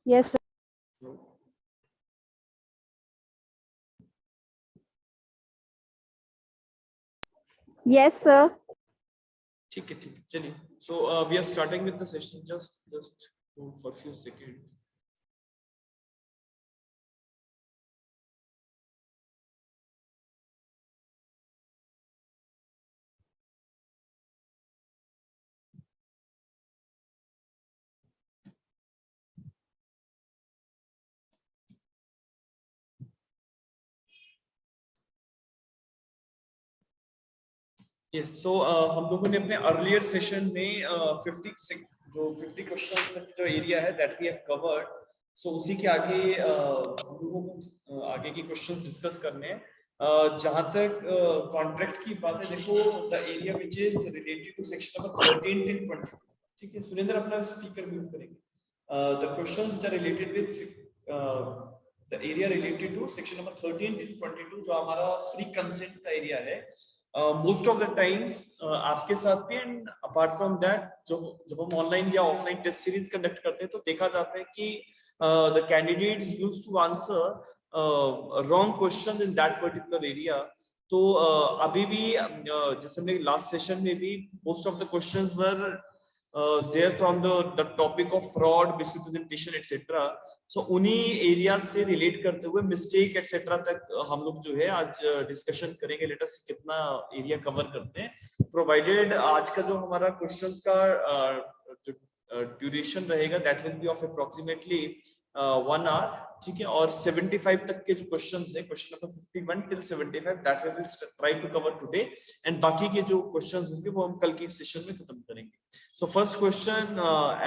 Yes, sir. Yes, sir. ठीक है चलिए. So we are starting with the session. Just for few seconds. Yes, so हम लोगों ने अपने अर्लियर सेशन में 50 क्वेश्चंस का जो एरिया है दैट वी हैव कवर्ड. सो उसी के आगे हम लोगों को आगे की क्वेश्चंस डिस्कस करने हैं. जहां तक कॉन्ट्रैक्ट की बात है, देखो the area which is related to section number 13 till 20. ठीक है, सुरेंद्र अपना स्पीकर म्यूट करेंगे. The questions which are related with the area related to section number 13 till 22 जो हमारा फ्री कंसेंट का एरिया है. मोस्ट ऑफ द टाइम्स आपके साथ भी एंड अपार्ट फ्रॉम दैट जब हम ऑनलाइन या ऑफलाइन टेस्ट सीरीज कंडक्ट करते हैं तो देखा जाता है कि the candidates used to answer wrong question in that particular area. तो अभी भी जैसे हमने लास्ट सेशन में भी most of the questions were there from the topic of fraud, misrepresentation etc. So उन्हीं एरिया से रिलेट करते हुए मिस्टेक etc. तक हम लोग जो है आज डिस्कशन करेंगे. लेट अस कितना एरिया कवर करते हैं, प्रोवाइडेड आज का जो हमारा क्वेश्चंस का जो ड्यूरेशन रहेगा that will be of approximately 1 hour. ठीक है, और 75 तक के जो क्वेश्चंस है, question number 51 till 75 that we will try to cover today. And बाकी के जो क्वेश्चंस होंगे वो हम कल के सेशन में खत्म करेंगे. So first question,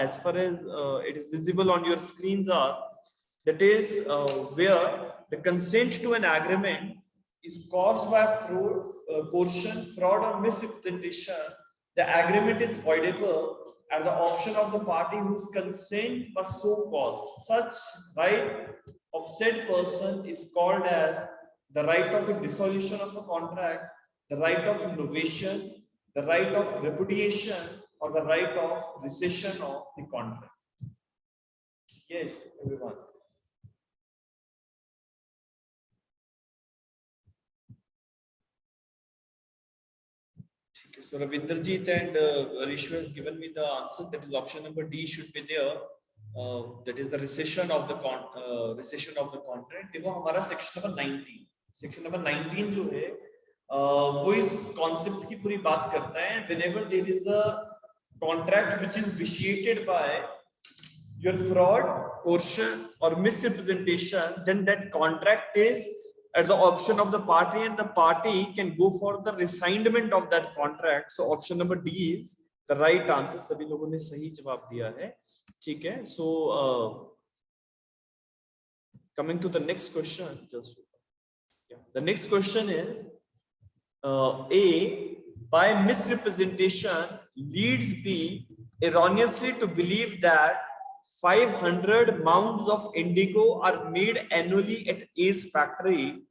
as far as it is visible on your screens are, that is where the consent to an agreement is caused by fraud, coercion, fraud or misrepresentation. The agreement is voidable at the option of the party whose consent was so caused. Such right of said person is called as the right of a dissolution of a contract, the right of innovation, the right of repudiation, or the right of rescission of the contract. Yes, everyone. So Ravinderjeet and Rishu has given me the answer. That is option number D should be there. That is the rescission of the contract. देखो हमारा section number 19 जो है वो इस concept की पूरी बात करता है. Whenever there is a contract which is vitiated by your fraud, coercion or misrepresentation, then that contract is at the option of the party and the party can go for the resignment of that contract. So option number D is the right answer. सभी लोगों ने सही जवाब दिया है. ठीक है, so coming to the next question, the next question is A, by misrepresentation leads B erroneously to believe that 500 mounds of indigo are made annually at A's factory.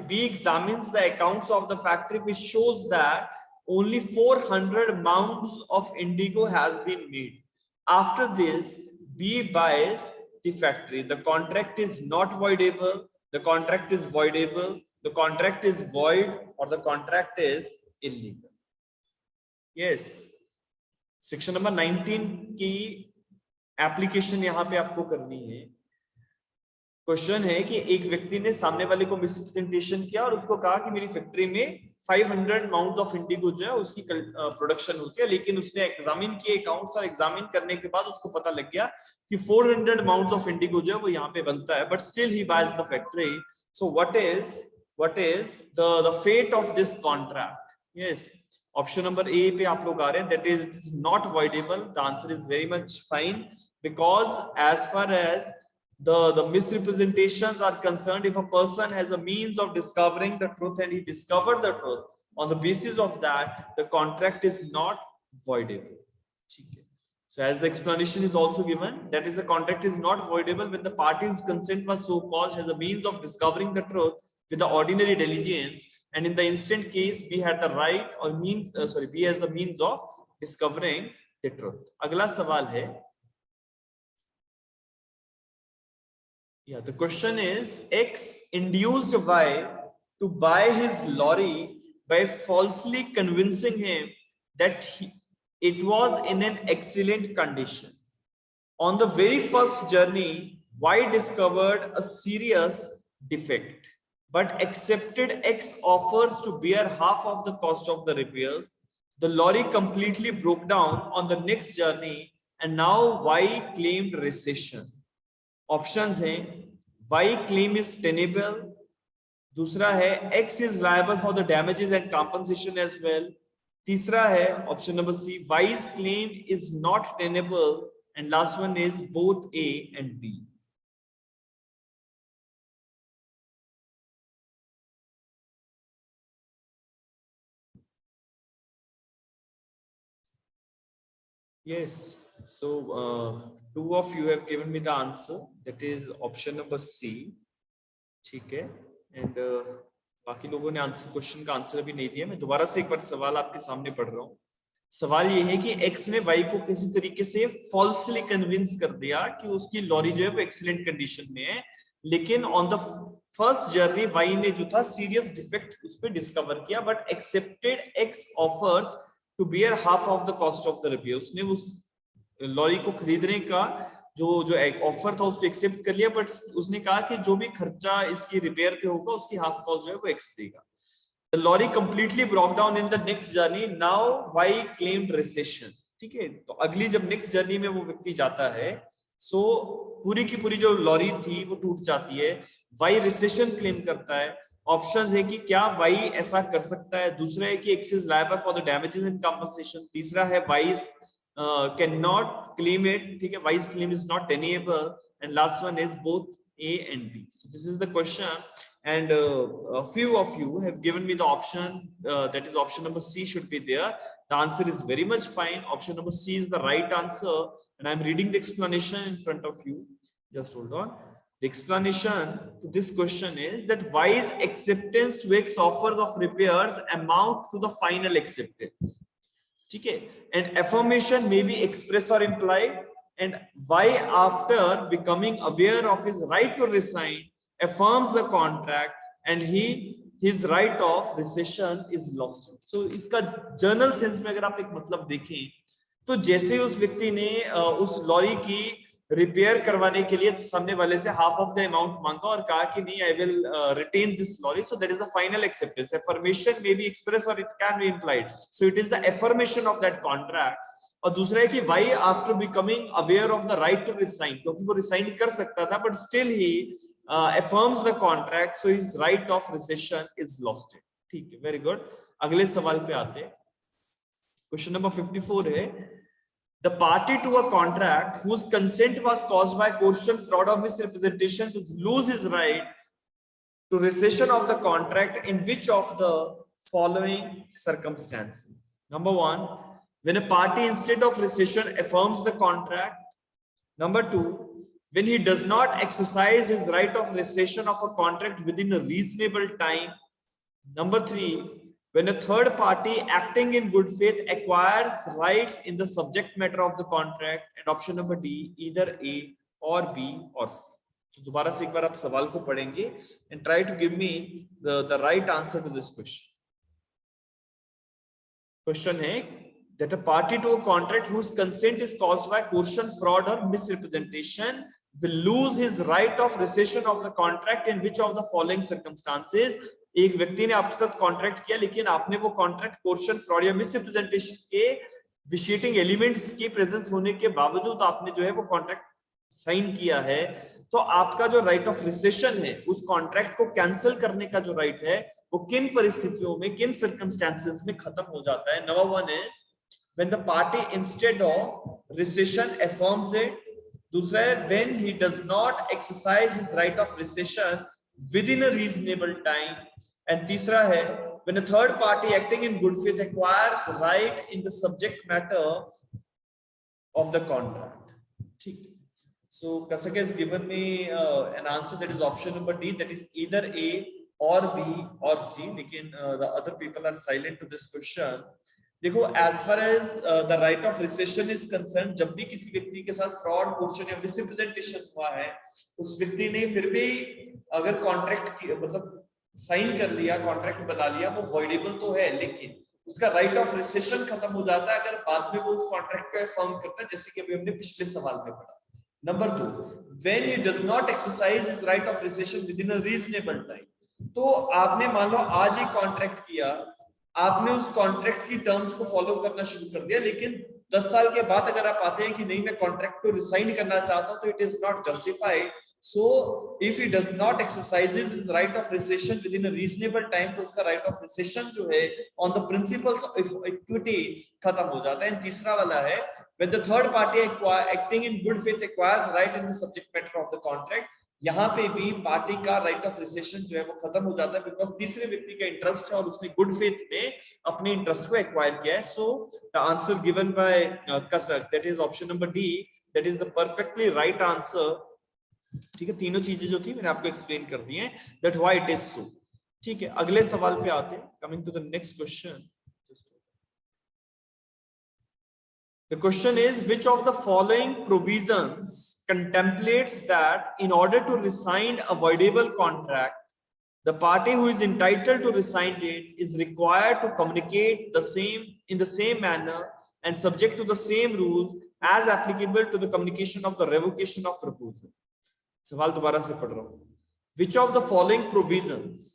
B examines the accounts of the factory which shows that only 400 mounds of indigo has been made. After this, B buys the factory. The contract is not voidable. The contract is voidable. The contract is void, or the contract is illegal. Yes. Section number 19 की application यहाँ पे आपको करनी है. Question है कि एक व्यक्ति ने सामने वाले को मिसरिप्रेजेंटेशन किया और उसको कहा कि मेरी फैक्ट्री में 500 माउंट ऑफ इंडिगो जो है उसकी प्रोडक्शन होती है, लेकिन उसने एग्जामिन किए अकाउंट्स और एग्जामिन करने के बाद उसको पता लग गया कि 400 माउंट ऑफ इंडिगो जो है वो यहाँ पे बनता है, but still he buys the factory. So what is the fate of this contract? Yes, option number A पे आप लोग आ रहे हैं, that is it is not voidable. The answer is very much fine, because as far as the misrepresentations are concerned, if a person has a means of discovering the truth and he discovered the truth, on the basis of that the contract is not voidable. So as the explanation is also given, that is the contract is not voidable when the party whose consent was so caused has a means of discovering the truth with the ordinary diligence, and in the instant case B had the right or means B has the means of discovering the truth. अगला सवाल है, the question is, X induced Y to buy his lorry by falsely convincing him that it was in an excellent condition. On the very first journey, Y discovered a serious defect, but accepted X offers to bear half of the cost of the repairs. The lorry completely broke down on the next journey, and now Y claimed recession. Options हैं, Y claim is tenable, दूसरा है X is liable for the damages and compensation as well, तीसरा है option number C, Y's claim is not tenable, and last one is both A and B. Yes, so two of you have given me the answer, that is option number C. ठीक है, and बाकी लोगों ने answer, question का answer अभी नहीं दिया. मैं दोबारा से एक बार सवाल आपके सामने पढ़ रहा हूँ. सवाल ये है कि X ने Y को किसी तरीके से फॉल्सली कन्विंस कर दिया कि उसकी लॉरी जो है वो एक्सीलेंट कंडीशन में है, लेकिन on the first journey Y ने जो था सीरियस डिफेक्ट उस पर डिस्कवर किया, but accepted X offers to bear half of the cost of the repair. उसने उस लॉरी को खरीदने का जो ऑफर था उसको एक्सेप्ट कर लिया, बट उसने कहा कि जो भी खर्चा इसकी रिपेयर पे होगा उसकी हाफ कॉस्ट जो है वो X देगा. The lorry completely broke down in the next journey. Now Y claimed recession. ठीक है, तो अगली जब नेक्स्ट जर्नी में वो व्यक्ति जाता है, सो पूरी की पूरी जो लॉरी थी वो टूट जाती है. Y रिसेशन क्लेम करता है. ऑप्शंस है कि क्या Y ऐसा कर सकता है, दूसरा है कि X is liable for the damages and compensation, तीसरा है Y can not claim it. ठीक है, Y's claim is not tenable, and last one is both A and B. So this is the question, and a few of you have given me the option, that is option number C should be there. The answer is very much fine. Option number C is the right answer, and I'm reading the explanation in front of you. Just hold on. The explanation to this question is that Y's acceptance to X offers of repairs amount to the final acceptance. ठीक है, and affirmation may be expressed or implied, and Y after becoming aware of his right to resign affirms the contract, and his right of rescission is lost. So इसका journal sense में अगर आप एक मतलब देखें, तो जैसे उस व्यक्ति ने उस लॉरी की रिपेयर करवाने के लिए सामने वाले से हाफ ऑफ द अमाउंट मांगा और कहा कि नहीं, I will retain this lorry, so that is the final acceptance. affirmation may be expressed or it can be implied, so it is the affirmation of that contract. और दूसरा है कि why after becoming aware of the right to resign, क्योंकि वो resign कर सकता था, but still he affirms the contract, so his right of rescission is lost. ठीक है, वेरी गुड. अगले सवाल पे आते हैं. क्वेश्चन नंबर 54 है, the party to a contract whose consent was caused by coercion, fraud or misrepresentation to lose his right to rescission of the contract in which of the following circumstances? Number one, when a party instead of rescission affirms the contract. Number two, when he does not exercise his right of rescission of a contract within a reasonable time. Number three, when a third party acting in good faith acquires rights in the subject matter of the contract. And option number D, either A or B or C. तो दोबारा से एक बार आप सवाल को पढ़ेंगे and try to give me the right answer to this question. Question है that a party to a contract whose consent is caused by coercion, fraud or misrepresentation will lose his right of rescission of the contract in which of the following circumstances. एक व्यक्ति ने आपके साथ contract किया, लेकिन आपने वो contract coercion, fraud या मिसरिप्रेजेंटेशन के विशिएटिंग एलिमेंट्स के प्रेजेंस होने के बावजूद आपने जो है वो कॉन्ट्रैक्ट साइन किया है, तो आपका जो राइट ऑफ रिसेशन है, उस कॉन्ट्रैक्ट को कैंसिल करने का जो राइट है, वो किन परिस्थितियों में, किन सर्कमस्टेंसेस में खत्म हो जाता है. Number one is when the party instead of rescission affirms it. दूसरा है when he does not exercise his right of rescission within a reasonable time. And तीसरा है when a third party acting in good faith acquires right in the subject matter of the contract. ठीक. So Kasaka has given me an answer that is option number D, that is either A or B or C. लेकिन the other people are silent to this question. देखो, as far as the right of rescission is concerned, जब भी किसी व्यक्ति के साथ fraud, coercion या misrepresentation हुआ है, उस व्यक्ति ने फिर भी अगर कॉन्ट्रैक्ट मतलब साइन कर लिया, कॉन्ट्रैक्ट बना लिया, वो वॉइडेबल तो है, लेकिन उसका राइट ऑफ रिसेशन खत्म हो जाता है अगर बाद में वो उस कॉन्ट्रैक्ट को अफर्म करता है, जैसे कि अभी हमने पिछले सवाल में पढ़ा। Number 2, when he does not exercise his right of recession with in a reasonable time. तो आपने मान लो आज ही कॉन्ट्रैक्ट किया, आपने उस कॉन्ट्रैक्ट की टर्म्स को फॉलो करना शुरू कर दिया, लेकिन 10 साल के बाद अगर आप आते हैं कि नहीं मैं कॉन्ट्रैक्ट को रिसाइन करना चाहता हूं, तो it is not justified. So if he does not exercises his right of recession with in a reasonable time, तो उसका राइट ऑफ रिसेशन जो है on the principles of equity खत्म हो जाता है। तीसरा वाला है when the third party acting in good faith acquires right in the subject matter of the contract, यहाँ पे भी पार्टी का राइट ऑफ रिसेशन जो है वो खत्म हो जाता है, बिकॉज तीसरे व्यक्ति का इंटरेस्ट है और उसने गुड फेथ में अपने इंटरेस्ट को एक्वायर किया है। So the answer given by Kasak, that is option number D, that is the perfectly right answer. ठीक है, तीनों चीजें जो थी मैंने आपको एक्सप्लेन कर दी हैं, that why it is so. ठीक है, अगले सवाल पे आते हैं, coming to the next question. The question is, which of the following provisions contemplates that in order to rescind a voidable contract, the party who is entitled to rescind it is required to communicate the same in the same manner and subject to the same rules as applicable to the communication of the revocation of proposal? सवाल दोबारा से पढ़ रहा हूं। Which of the following provisions,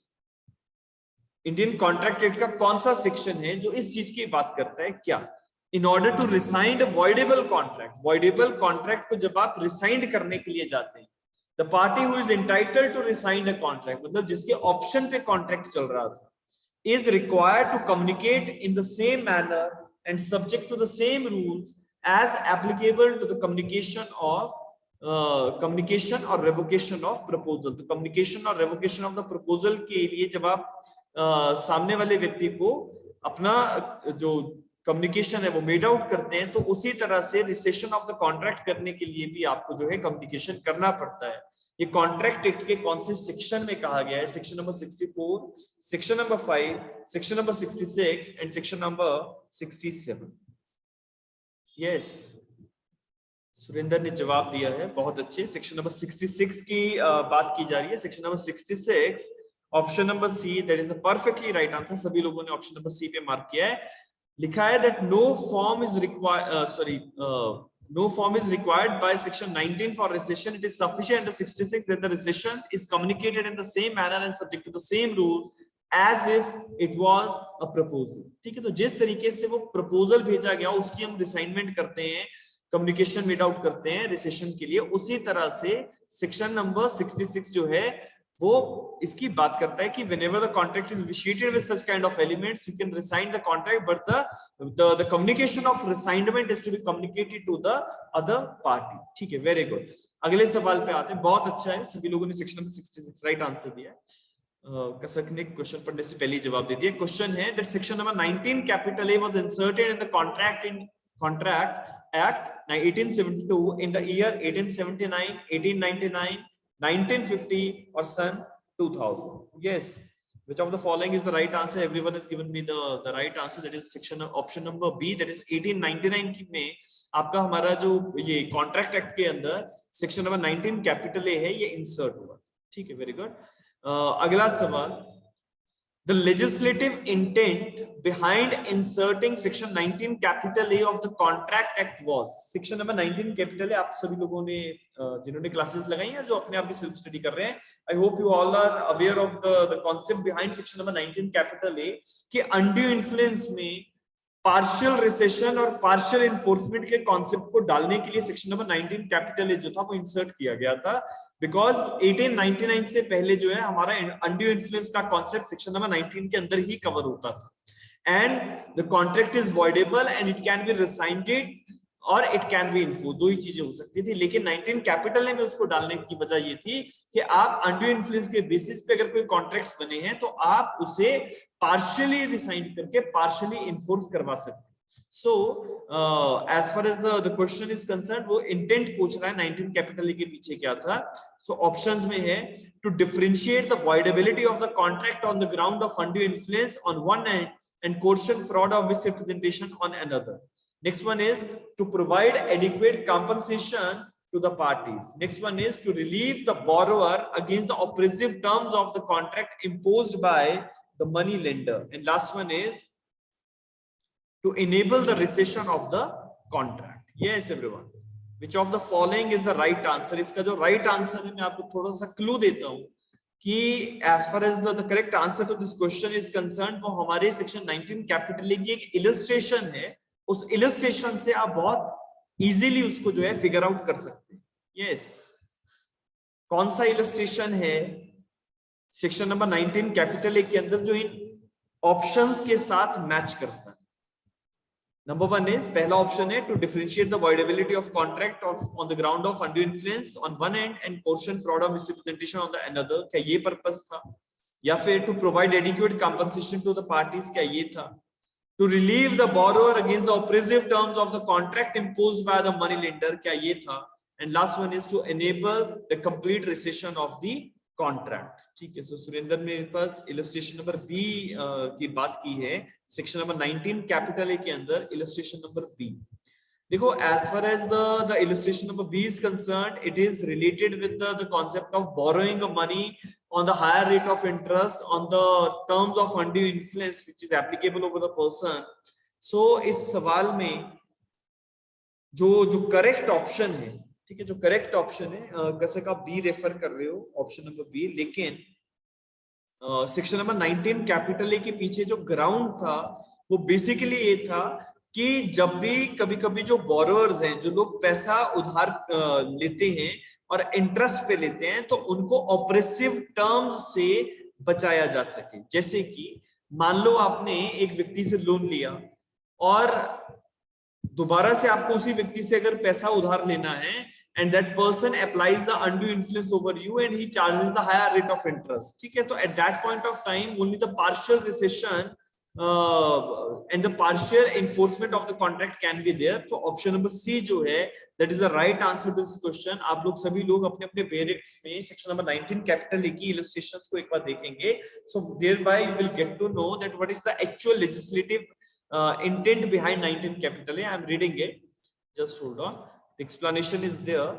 Indian contract act का कौन सा section है जो इस चीज की बात करता है, क्या in order to rescind voidable contract, voidable contract को जब आप रिसाइंड करने के लिए जाते हैं, the party who is entitled to rescind a contract, मतलब जिसके ऑप्शन पे कॉन्ट्रैक्ट चल रहा था, is required to communicate in the same manner and subject to the same rules as applicable to the communication of communication और revocation of proposal. तो communication और revocation of the proposal के लिए जब आप सामने वाले व्यक्ति को अपना जो कम्युनिकेशन है वो मेड आउट करते हैं, तो उसी तरह से रिसेशन ऑफ द कॉन्ट्रैक्ट करने के लिए भी आपको जो है कम्युनिकेशन करना पड़ता है। ये कॉन्ट्रैक्ट एक्ट के कौन से सेक्शन में कहा गया है? Section number 64, section number 5, section number 66 and section number 67। Yes, Surendra ने जवाब दिया है, बहुत अच्छे। सेक्शन नंबर 66 की बात की जा रही है। Section number 66, option number C, that is the perfectly right answer. सभी लोगों ने ऑप्शन नंबर सी पे मार्क किया है। लिखा है that no form is required, no form is required by section 19 for rescission. It is sufficient under 66 that the rescission is communicated in the same manner and subject to the same rules as if it was a proposal. ठीक है, तो जिस तरीके से वो proposal भेजा गया उसकी हम रिसाइनमेंट करते हैं, कम्युनिकेशन मेड आउट करते हैं रिसेशन के लिए, उसी तरह से सेक्शन नंबर 66 जो है वो इसकी बात करता है कि whenever the contract is vitiated with such kind of elements, you can resign the contract, but the communication of resignment is to be communicated to the other party. ठीक है, वेरी गुड। अगले सवाल पे आते हैं। बहुत अच्छा है, सभी लोगों ने सेक्शन नंबर 66 राइट आंसर दिया है। कसक ने क्वेश्चन पढ़ने से पहले ही जवाब दे दिया। क्वेश्चन है that section number 19 capital A was inserted in the contract act 1872 in the year 1879, 1899, 1950 or son 2000. Yes, which of the following is the right answer? Everyone has given me the right answer, that is section option number B, that is 1899 की में आपका हमारा जो ये contract act के अंदर section number 19 capital A है, ये इंसर्ट हुआ। ठीक है, वेरी गुड। अगला सवाल, the legislative intent behind inserting section 19 capital A of the contract act was, section number 19 capital A आप सभी लोगों ने जिन्होंने क्लासेस लगाई हैं, जो अपने आप भी सेल्फ स्टडी कर रहे हैं, I hope you all are aware of the concept behind section number 19 capital A कि undue influence में पार्शियल रिसेशन और पार्शियल इन्फोर्समेंट के कॉन्सेप्ट को डालने के लिए सेक्शन नंबर 19 कैपिटल ए जो था वो इंसर्ट किया गया था, बिकॉज 1899 से पहले जो है हमारा अनड्यू इन्फ्लुएंस का कॉन्सेप्ट सेक्शन नंबर 19 के अंदर ही कवर होता था। And the contract is voidable and it can B रिसाइंडेड और इट कैन बी इन्फोर्स, दो ही चीजें हो सकती थी। लेकिन 19 कैपिटल में उसको डालने की वजह ये थी कि आप अनड्यू इन्फ्लुएंस के बेसिस पे अगर कोई कॉन्ट्रैक्ट्स बने हैं तो आप उसे पार्शियली रिसाइन करके पार्शियली इन्फोर्स करवा सकते हैं। So as far as the question is concerned, वो इंटेंट पूछ रहा है 19 कैपिटल के पीछे क्या था। सो ऑप्शंस में है to differentiate the voidability of the contract on the ground of undue influence on one and and coercion, fraud or misrepresentation on another. Next one is to provide adequate compensation to the parties. Next one is to relieve the borrower against the oppressive terms of the contract imposed by the money lender. And last one is to enable the rescission of the contract. Yes, everyone. Which of the following is the right answer? इसका जो right answer है मैं आपको थोड़ा सा clue देता हूँ कि as far as the correct answer to this question is concerned, वो हमारे section 19 capital A की एक illustration है. उस illustration से आप बहुत easily उसको जो है figure out कर सकते हैं. Yes. कौन सा illustration है section number 19 capital A के अंदर जो इन options के साथ match करता है? Number one is पहला option है to differentiate the voidability of contract on the ground of undue influence on one end and coercion, fraud or misrepresentation on the another. क्या ये purpose था? या फिर to provide adequate compensation to the parties, क्या ये था? To relieve the borrower against the oppressive terms of the contract imposed by the money lender, क्या ये था? And last one is to enable the complete rescission of the contract. ठीक है. सो सुरेंद्र मेरे पास illustration number B की बात की है सेक्शन नंबर 19 कैपिटल ए के अंदर इलस्ट्रेशन नंबर बी. देखो as far as the illustration number B is concerned, it is related with the concept of borrowing money on the higher rate of interest on the terms of undue influence which is applicable over the person. So इस सवाल में जो correct option है, ठीक है, जो correct option है कैसे का बी रेफर कर रहे हो ऑप्शन नंबर बी, लेकिन सेक्शन नंबर 19 कैपिटल ए के पीछे जो ग्राउंड था वो बेसिकली ये था कि जब भी कभी कभी जो बोरोअर्स हैं, जो लोग पैसा उधार लेते हैं और इंटरेस्ट पे लेते हैं, तो उनको ऑपरेसिव टर्म्स से बचाया जा सके. जैसे कि मान लो आपने एक व्यक्ति से लोन लिया और दोबारा से आपको उसी व्यक्ति से अगर पैसा उधार लेना है and that person applies the undue influence over you and he charges the higher rate of interest. ठीक है. तो at that point of time only the partial rescission and the partial enforcement of the contract can be there. So option number C जो है that is the right answer to this question. आप लोग सभी लोग अपने अपने बेरेक्स में section number 19 capital A की illustrations को एक बार देखेंगे. So thereby you will get to know that what is the actual legislative intent behind 19 capital A. I am reading it. Just hold on. The explanation is there.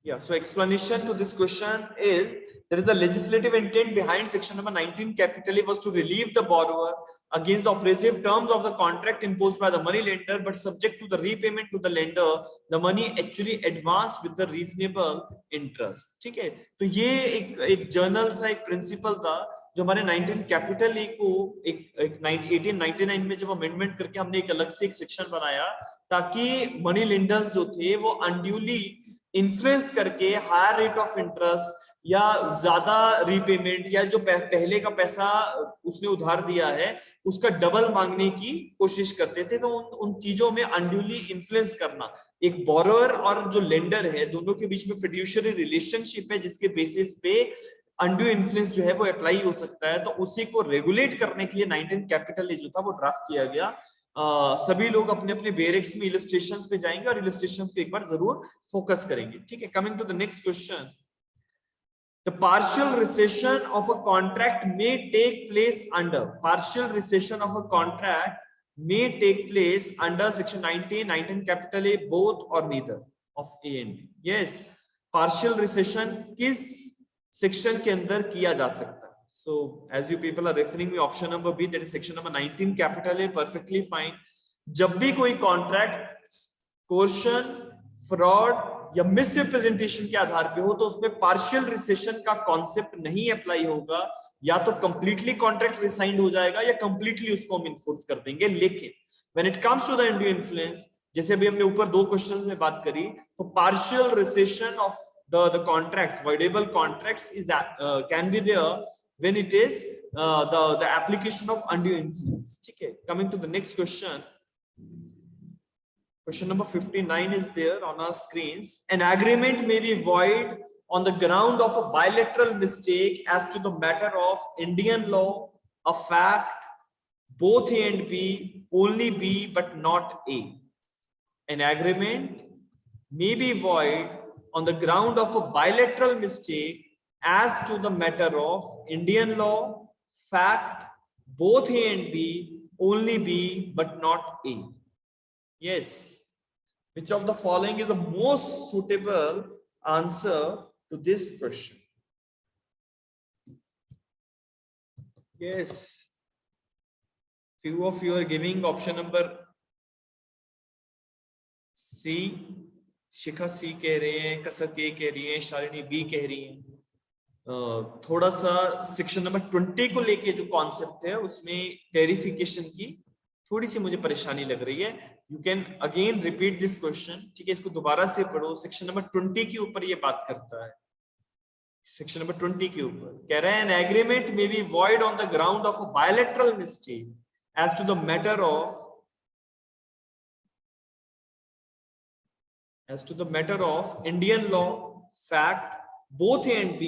Yeah. So explanation to this question is there is a legislative intent behind section number 19 capital A was to relieve the borrower against the oppressive terms of the contract imposed by the money lender, but subject to the repayment to the lender, the money actually advanced with the reasonable interest. ठीक है. तो ये एक journal सा एक principal था जो हमारे 19 कैपिटल ए को एक 1899 में जब अमेंडमेंट करके हमने एक अलग से एक सेक्शन बनाया ताकि मनी लेंडर्स जो थे वो अनड्यूली इन्फ्लुएंस करके हायर रेट ऑफ इंटरेस्ट या ज्यादा रीपेमेंट या जो पहले का पैसा उसने उधार दिया है उसका डबल मांगने की कोशिश करते थे. तो उन चीजों में अनड्यूली इन्फ्लुएंस करना, एक बोरोअर और जो लेंडर है दोनों के बीच में फिड्यूशियरी रिलेशनशिप है जिसके बेसिस पे अनड्यू इन्फ्लुएंस जो है वो अप्लाई हो सकता है. तो उसी को रेगुलेट करने के लिए 19 कैपिटल ए जो था वो ड्राफ्ट किया गया. सभी लोग अपने अपने बेरेक्स में इलस्ट्रेशंस पे जाएंगे और इलस्ट्रेशंस पे एक बार जरूर फोकस करेंगे. ठीक है. Coming to the next question. The partial rescission of a contract may take place under section 19 capital A both or neither of A and B. Yes, partial rescission किस section के अंदर किया जा सकता है? So as you people are referring me option number B, that is section number 19 capital A, perfectly fine. जब भी कोई contract coercion, fraud या मिसरिप्रेजेंटेशन के आधार पे हो तो उसमें पार्शियल रिसेशन का कॉन्सेप्ट नहीं अप्लाई होगा. या तो कंप्लीटली कॉन्ट्रैक्ट रिसाइंड हो जाएगा या कंप्लीटली उसको हम इन्फोर्स कर देंगे. लेकिन when it comes to the undue influence, जैसे अभी हमने ऊपर दो क्वेश्चंस में बात करी, तो partial recession of the contracts, voidable contracts is can be there when it is the application of undue influence. ठीक है. Coming to the next question. Question number 59 is there on our screens. An agreement may be void on the ground of a bilateral mistake as to the matter of Indian law, a fact, both A and B, only B but not A. An agreement may be void on the ground of a bilateral mistake as to the matter of Indian law, fact, both A and B, only B but not A. Yes. Which of the following is the most suitable answer to this question? Yes. Few of you are giving option number C. Shikha C कह रहे हैं, कसक A कह रही है, Shalini B कह रही है. थोड़ा सा सेक्शन नंबर 20 को लेके जो कॉन्सेप्ट है उसमें क्लैरिफिकेशन की थोड़ी सी मुझे परेशानी लग रही है. You can again repeat this question. ठीक है, इसको दोबारा से पढ़ो. सेक्शन नंबर 20 के ऊपर ये बात करता है. सेक्शन नंबर 20 के ऊपर कह रहा है an agreement may be void on the ground of a bilateral mistake as to the matter of Indian law, fact, both A and B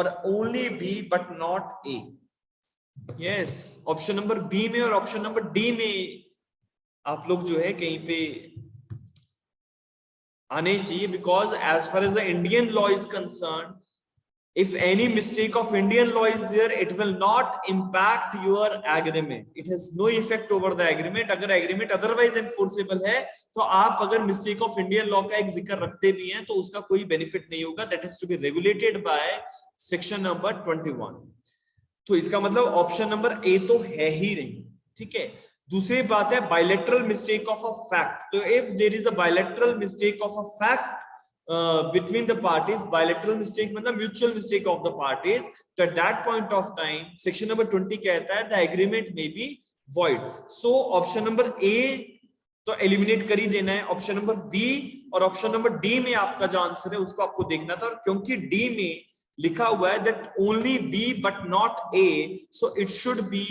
or only B but not A. Yes, option number B में और option number D में आप लोग जो है कहीं पे आने चाहिए. Because as far as the Indian law is concerned, if any mistake of Indian law is there, it will not impact your agreement. It has no effect over the agreement. अगर agreement otherwise enforceable है तो आप अगर mistake of Indian law का एक जिक्र रखते भी हैं तो उसका कोई benefit नहीं होगा. That has to be regulated by section number 21. तो इसका मतलब ऑप्शन नंबर A तो है ही नहीं. ठीक है. दूसरी बात है bilateral mistake of a fact. तो if there is a bilateral mistake of a fact between the parties, bilateral mistake मतलब mutual mistake of the parties, so at that point of time section number 20 कहता है the agreement may be void. So option number A तो eliminate कर ही देना है. Option number B और option number D में आपका जो आंसर है उसको आपको देखना था. और क्योंकि D में लिखा हुआ है that only B but not A, so it should be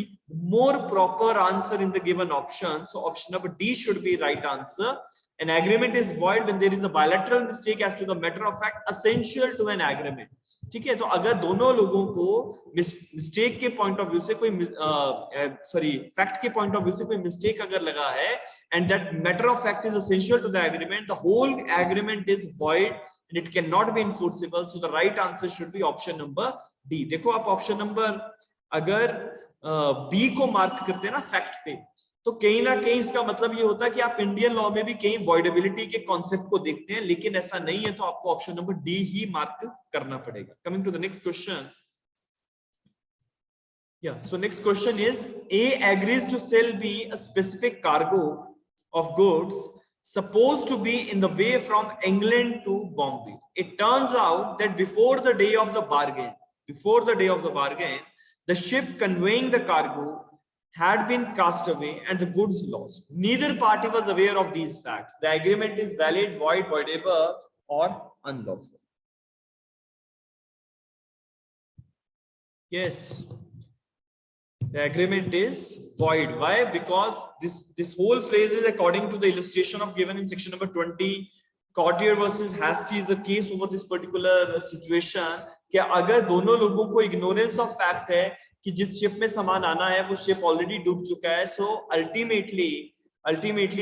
more proper answer in the given option. So option number D should be right answer. An agreement is void when there is a bilateral mistake as to the matter of fact essential to an agreement. ठीक है. तो अगर दोनों लोगों को mistake के point of view से कोई फैक्ट के पॉइंट ऑफ व्यू से कोई मिस्टेक अगर लगा है and that matter of fact is essential to the agreement, the whole agreement is void and it cannot be enforceable. So the right answer should be option number D. देखो आप option number अगर B को mark करते हैं ना fact पे, तो कहीं ना कहीं इसका मतलब ये होता है कि आप इंडियन लॉ में भी कहीं वॉइडेबिलिटी के कॉन्सेप्ट को देखते हैं, लेकिन ऐसा नहीं है. तो आपको ऑप्शन नंबर डी ही मार्क करना पड़ेगा. Coming to the next question. Yeah, so next question is A agrees to sell B a specific cargo of goods supposed to be in the way from England to Bombay. It turns out that before the day of the bargain, the ship conveying the cargo had been cast away and the goods lost. Neither party was aware of these facts. The agreement is valid, void, voidable, or unlawful. Yes, the agreement is void. Why? Because this whole phrase is according to the illustration of given in section number 20. Courtier versus Hastie is the case over this particular situation. कि अगर दोनों लोगों को ignorance of fact है कि जिस ship में सामान आना है वो शिप ऑलरेडी डूब चुका है, so ultimately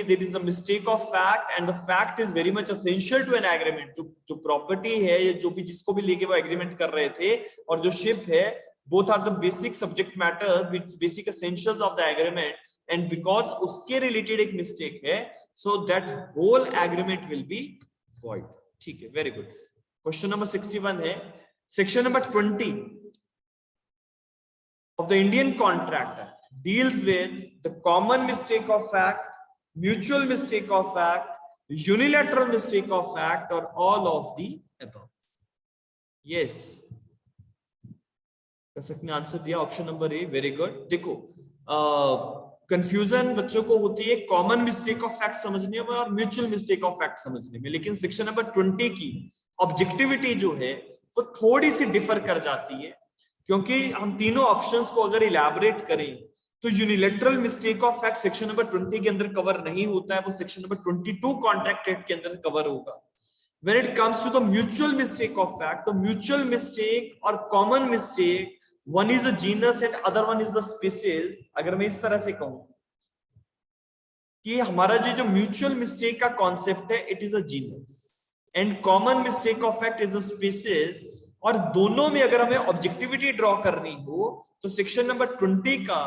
there is a mistake of fact and the fact is very much essential to an agreement. जो प्रॉपर्टी है या जो भी जिसको भी लेके वो एग्रीमेंट कर रहे थे और जो शिप है, both are the basic subject matter with basic essentials of the agreement, and because उसके related एक mistake है, so that whole agreement will be void. ठीक है, very good. Question number 61 है section number 20 of the Indian Contract Act deals with the common mistake of fact, mutual mistake of fact, unilateral mistake of fact, or all of the above. Yes, कसक ने answer दिया option number ए. Very good. देखो confusion बच्चों को होती है common mistake of fact समझने में और म्यूचुअल मिस्टेक ऑफ फैक्ट समझने में, लेकिन सेक्शन नंबर 20 की ऑब्जेक्टिविटी जो है वो थोड़ी सी डिफर कर जाती है, क्योंकि हम तीनों ऑप्शंस को अगर इलैबोरेट करें तो unilateral mistake of fact section number 20 के अंदर कवर नहीं होता है, वो सेक्शन नंबर 22 कॉन्ट्रैक्ट एक्ट के अंदर कवर होगा. When it comes to the mutual mistake of fact, the mutual mistake or common mistake, one is a genus and other one is the species. अगर मैं इस तरह से कहूं कि हमारा जो म्यूचुअल मिस्टेक का कॉन्सेप्ट है, it is a genus, and common mistake of fact is a species, और दोनों में अगर हमें ऑब्जेक्टिविटी ड्रॉ करनी हो तो सेक्शन नंबर 20 का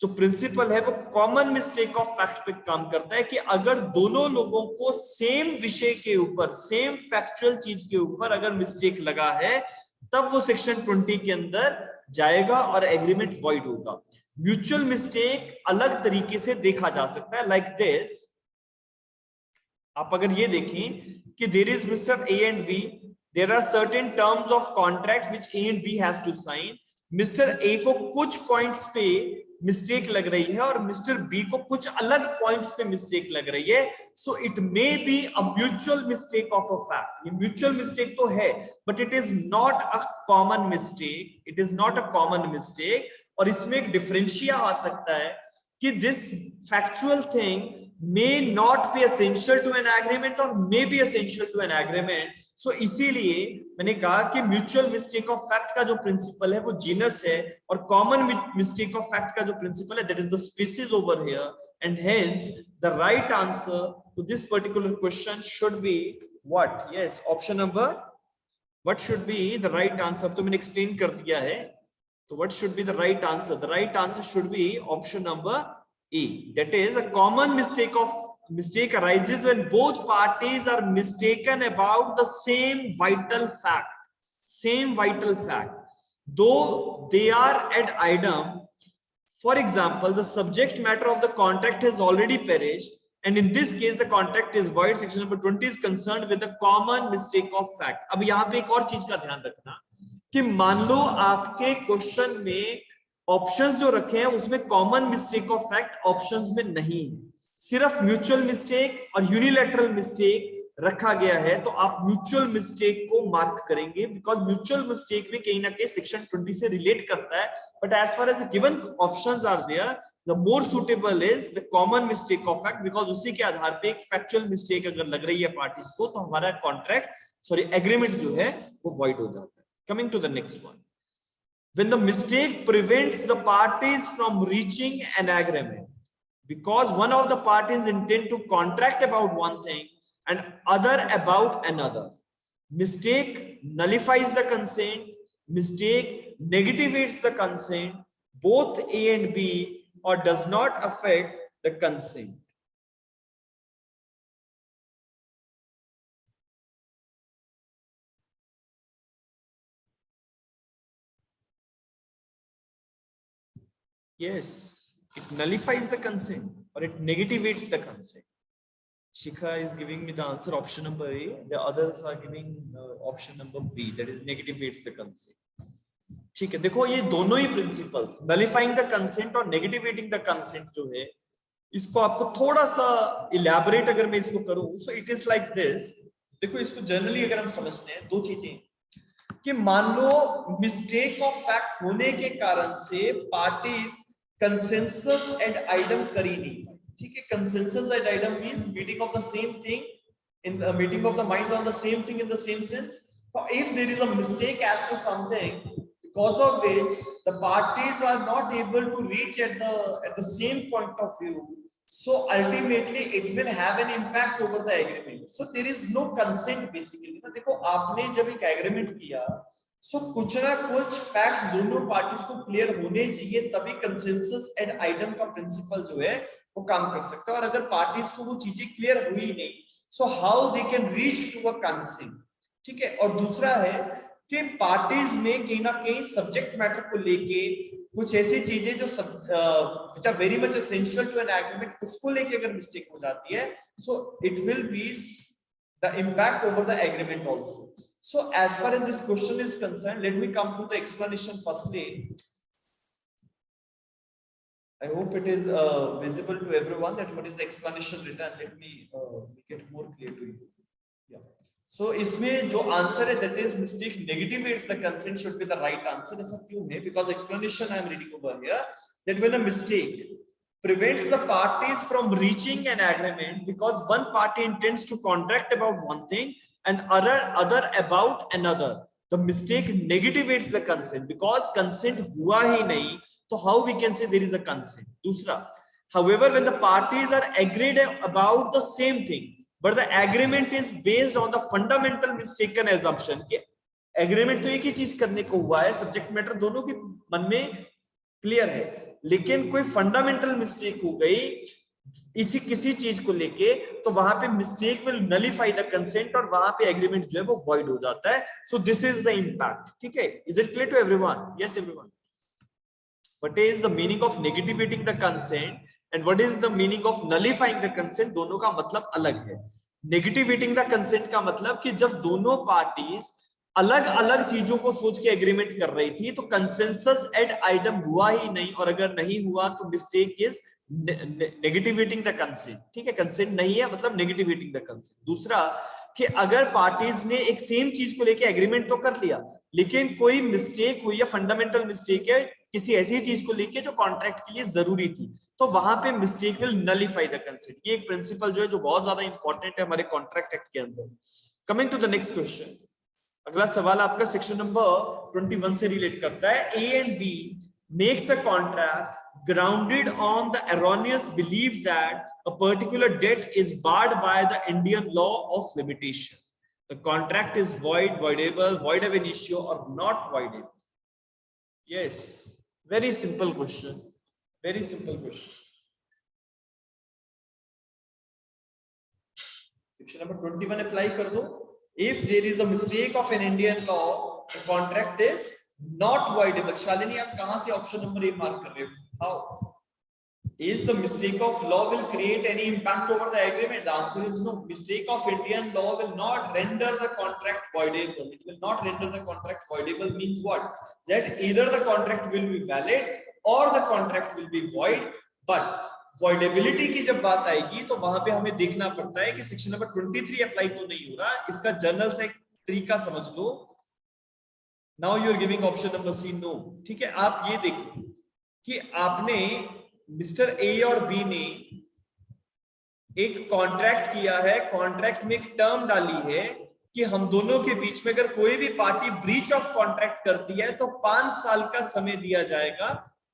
जो प्रिंसिपल है वो कॉमन मिस्टेक ऑफ फैक्ट पे काम करता है कि अगर दोनों लोगों को सेम विषय के ऊपर सेम फैक्चुअल चीज के ऊपर अगर मिस्टेक लगा है तब वो सेक्शन 20 के अंदर जाएगा और एग्रीमेंट वॉइड होगा। म्यूचुअल मिस्टेक अलग तरीके से देखा जा सकता है, लाइक दिस। आप अगर ये देखें कि there is mister A and B, there are certain terms of contract which A and B has to sign. Mister A को कुछ पॉइंट्स पे मिस्टेक लग रही है और मिस्टर बी को कुछ अलग पॉइंट्स पे मिस्टेक लग रही है, so it may be a mutual mistake of a fact. ये म्यूचुअल मिस्टेक तो है but it is not a common mistake, it is not a common mistake. और इसमें एक डिफरेंशिया आ सकता है कि this factual thing may not be essential to an agreement or may be essential to an agreement. So इसीलिए मैंने कहा कि म्यूचुअल मिस्टेक ऑफ फैक्ट का जो प्रिंसिपल है वो जीनस है और कॉमन मिस्टेक ऑफ फैक्ट का जो प्रिंसिपल है that is the species over here, and hence the right answer to this particular question should be what? Yes, option number what should be the right answer. तो मैंने explain कर दिया है, तो what should be the right answer? The right answer should be option number E. That is, a common mistake arises when both parties are mistaken about the same vital fact. Same vital fact, though they are ad idem. For example, the subject matter of the contract has already perished, and in this case, the contract is void. Section number 20 is concerned with the common mistake of fact. अब यहाँ पे एक और चीज का ध्यान रखना कि मान लो आपके क्वेश्चन में ऑप्शंस जो रखे हैं उसमें common mistake of fact options में नहीं है, सिर्फ म्यूचुअल मिस्टेक और यूनिलैटरल मिस्टेक रखा गया है, तो आप म्यूचुअल मिस्टेक को मार्क करेंगे बिकॉज म्यूचुअल मिस्टेक भी कहीं ना कहीं सेक्शन 20 से रिलेट करता है। But as far as the given options are there, the more suitable is the common mistake of fact, because उसी के आधार पे एक फैक्चुअल मिस्टेक अगर लग रही है पार्टीज को तो हमारा कॉन्ट्रैक्ट एग्रीमेंट जो है वो वॉइड हो जाता है। Coming to the next one, when the mistake prevents the parties from reaching an agreement because one of the parties intend to contract about one thing and other about another. Mistake nullifies the consent, mistake negativates the consent, both A and B, or does not affect the consent. Yes, it nullifies the consent or it negativates the consent. Shikha is giving me the answer option number A. The others are giving option number B, that is negativates the consent. ठीक है, देखो ये दोनों ही principles nullifying the consent और नेगेटिवेटिंग the consent जो है, इसको आपको थोड़ा सा इलैबोरेट अगर मैं इसको करूं, so it is like this. देखो इसको जनरली अगर हम समझते हैं दो चीजें कि मान लो मिस्टेक ऑफ फैक्ट होने के कारण से पार्टीज कंसेंसस एंड आइडम करी नहीं, ठीक है। Consensus and idem means meeting of the same thing in the meeting of the minds on the same thing in the same sense. So if there is a mistake as to something because of which the parties are not able to reach at the same point of view, so ultimately it will have an impact over the agreement. So there is no consent basically ना। देखो आपने जब एक agreement किया, सो कुछ ना कुछ facts दोनों पार्टीज को क्लियर होने चाहिए, तभी कंसेंसस एंड आइडम का प्रिंसिपल जो है वो काम कर सकता है। और अगर पार्टीज को वो चीजें क्लियर हुई नहीं, so how they can reach to a consent, ठीक है। और दूसरा है कि पार्टीज में कहीं ना कहीं सब्जेक्ट मैटर को लेके कुछ ऐसी चीजें जो which are very much essential to an agreement, उसको लेके अगर मिस्टेक हो जाती है, so it will be the impact over the agreement also. So as far as this question is concerned, let me come to the explanation firstly. I hope it is visible to everyone that what is the explanation written. Let me make it more clear to you. Yeah. So इसमें जो answer है, that is mistake negativates the consent, should be the right answer. ऐसा क्यों है? Because explanation I am reading over here that when a mistake prevents the parties from reaching an agreement because one party intends to contract about one thing and other about another, the mistake negativates the consent because consent हुआ ही नहीं, तो how we can say there is a consent. दूसरा, however, when the parties are agreed about the same thing but the agreement is based on the fundamental mistaken assumption कि agreement तो एक ही चीज करने को हुआ है, सब्जेक्ट मैटर दोनों के मन में क्लियर है, लेकिन कोई फंडामेंटल मिस्टेक हो गई इसी किसी चीज को लेके, तो वहां पे mistake will nullify the consent और वहां पे एग्रीमेंट जो है वो वॉइड हो जाता है. So this is the impact. ठीक है, is it clear to everyone? Yes everyone. What is the meaning of negativating the consent and what is the meaning of nullifying the consent? दोनों का मतलब अलग है. Negativating the consent का मतलब कि जब दोनों पार्टीज अलग अलग चीजों को सोच के एग्रीमेंट कर रही थी तो कंसेंसस एट आइटम हुआ ही नहीं, और अगर नहीं हुआ तो मिस्टेक इज नेगेटिवेटिंग द कंसेंट. ठीक है, कंसेंट नहीं है मतलब नेगेटिवेटिंग द कंसेंट. दूसरा कि अगर पार्टीज ने एक सेम चीज को लेके एग्रीमेंट तो कर लिया, लेकिन कोई मिस्टेक हुई या फंडामेंटल मिस्टेक है किसी ऐसी चीज को लेके जो कॉन्ट्रैक्ट के लिए जरूरी थी, तो वहां पे mistake will nullify the consent. ये एक प्रिंसिपल जो है जो बहुत ज्यादा इंपॉर्टेंट है हमारे कॉन्ट्रैक्ट एक्ट के अंदर. Coming to the next question. अगला सवाल आपका सेक्शन नंबर 21 से रिलेट करता है. A and B makes a contract grounded on the erroneous belief that a particular debt is barred by the Indian law of limitation. The contract is void, voidable, void ab initio, or not voidable. Yes, very simple question. Very simple question. Section number 21 apply कर दो. If there is a mistake of an Indian law, the contract is not voidable. Shalini आप कहां से option number ए mark कर रहे हो? How is the mistake of law will create any impact over the agreement? The answer is no. Mistake of Indian law will not render the contract voidable. It will not render the contract voidable means what? That either the contract will be valid or the contract will be void. But voidability की जब बात आएगी तो वहां पे हमें देखना पड़ता है कि सेक्शन नंबर 23 अप्लाई तो नहीं हो रहा. इसका जनरल से एक तरीका समझ लो. Now you are giving option number C no. ठीक है, आप ये देखो कि आपने मिस्टर ए और बी ने एक कॉन्ट्रैक्ट किया है. कॉन्ट्रैक्ट में एक टर्म डाली है कि हम दोनों के बीच में अगर कोई भी पार्टी ब्रीच ऑफ कॉन्ट्रैक्ट करती है तो 5 साल का समय दिया जाएगा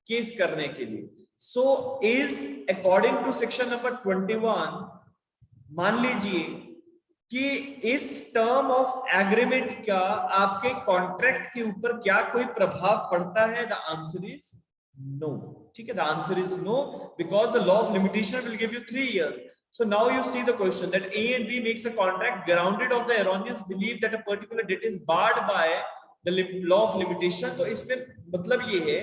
केस करने के लिए. So is according to section number 21, मान लीजिए कि इस टर्म ऑफ एग्रीमेंट का आपके कॉन्ट्रैक्ट के ऊपर क्या कोई प्रभाव पड़ता है? The answer is no. ठीक है, the answer is no because the law of limitation will give you 3 years. So now you see the question that A and B makes a contract grounded on the erroneous belief that a particular debt is barred by the law of limitation. तो इसमें मतलब ये है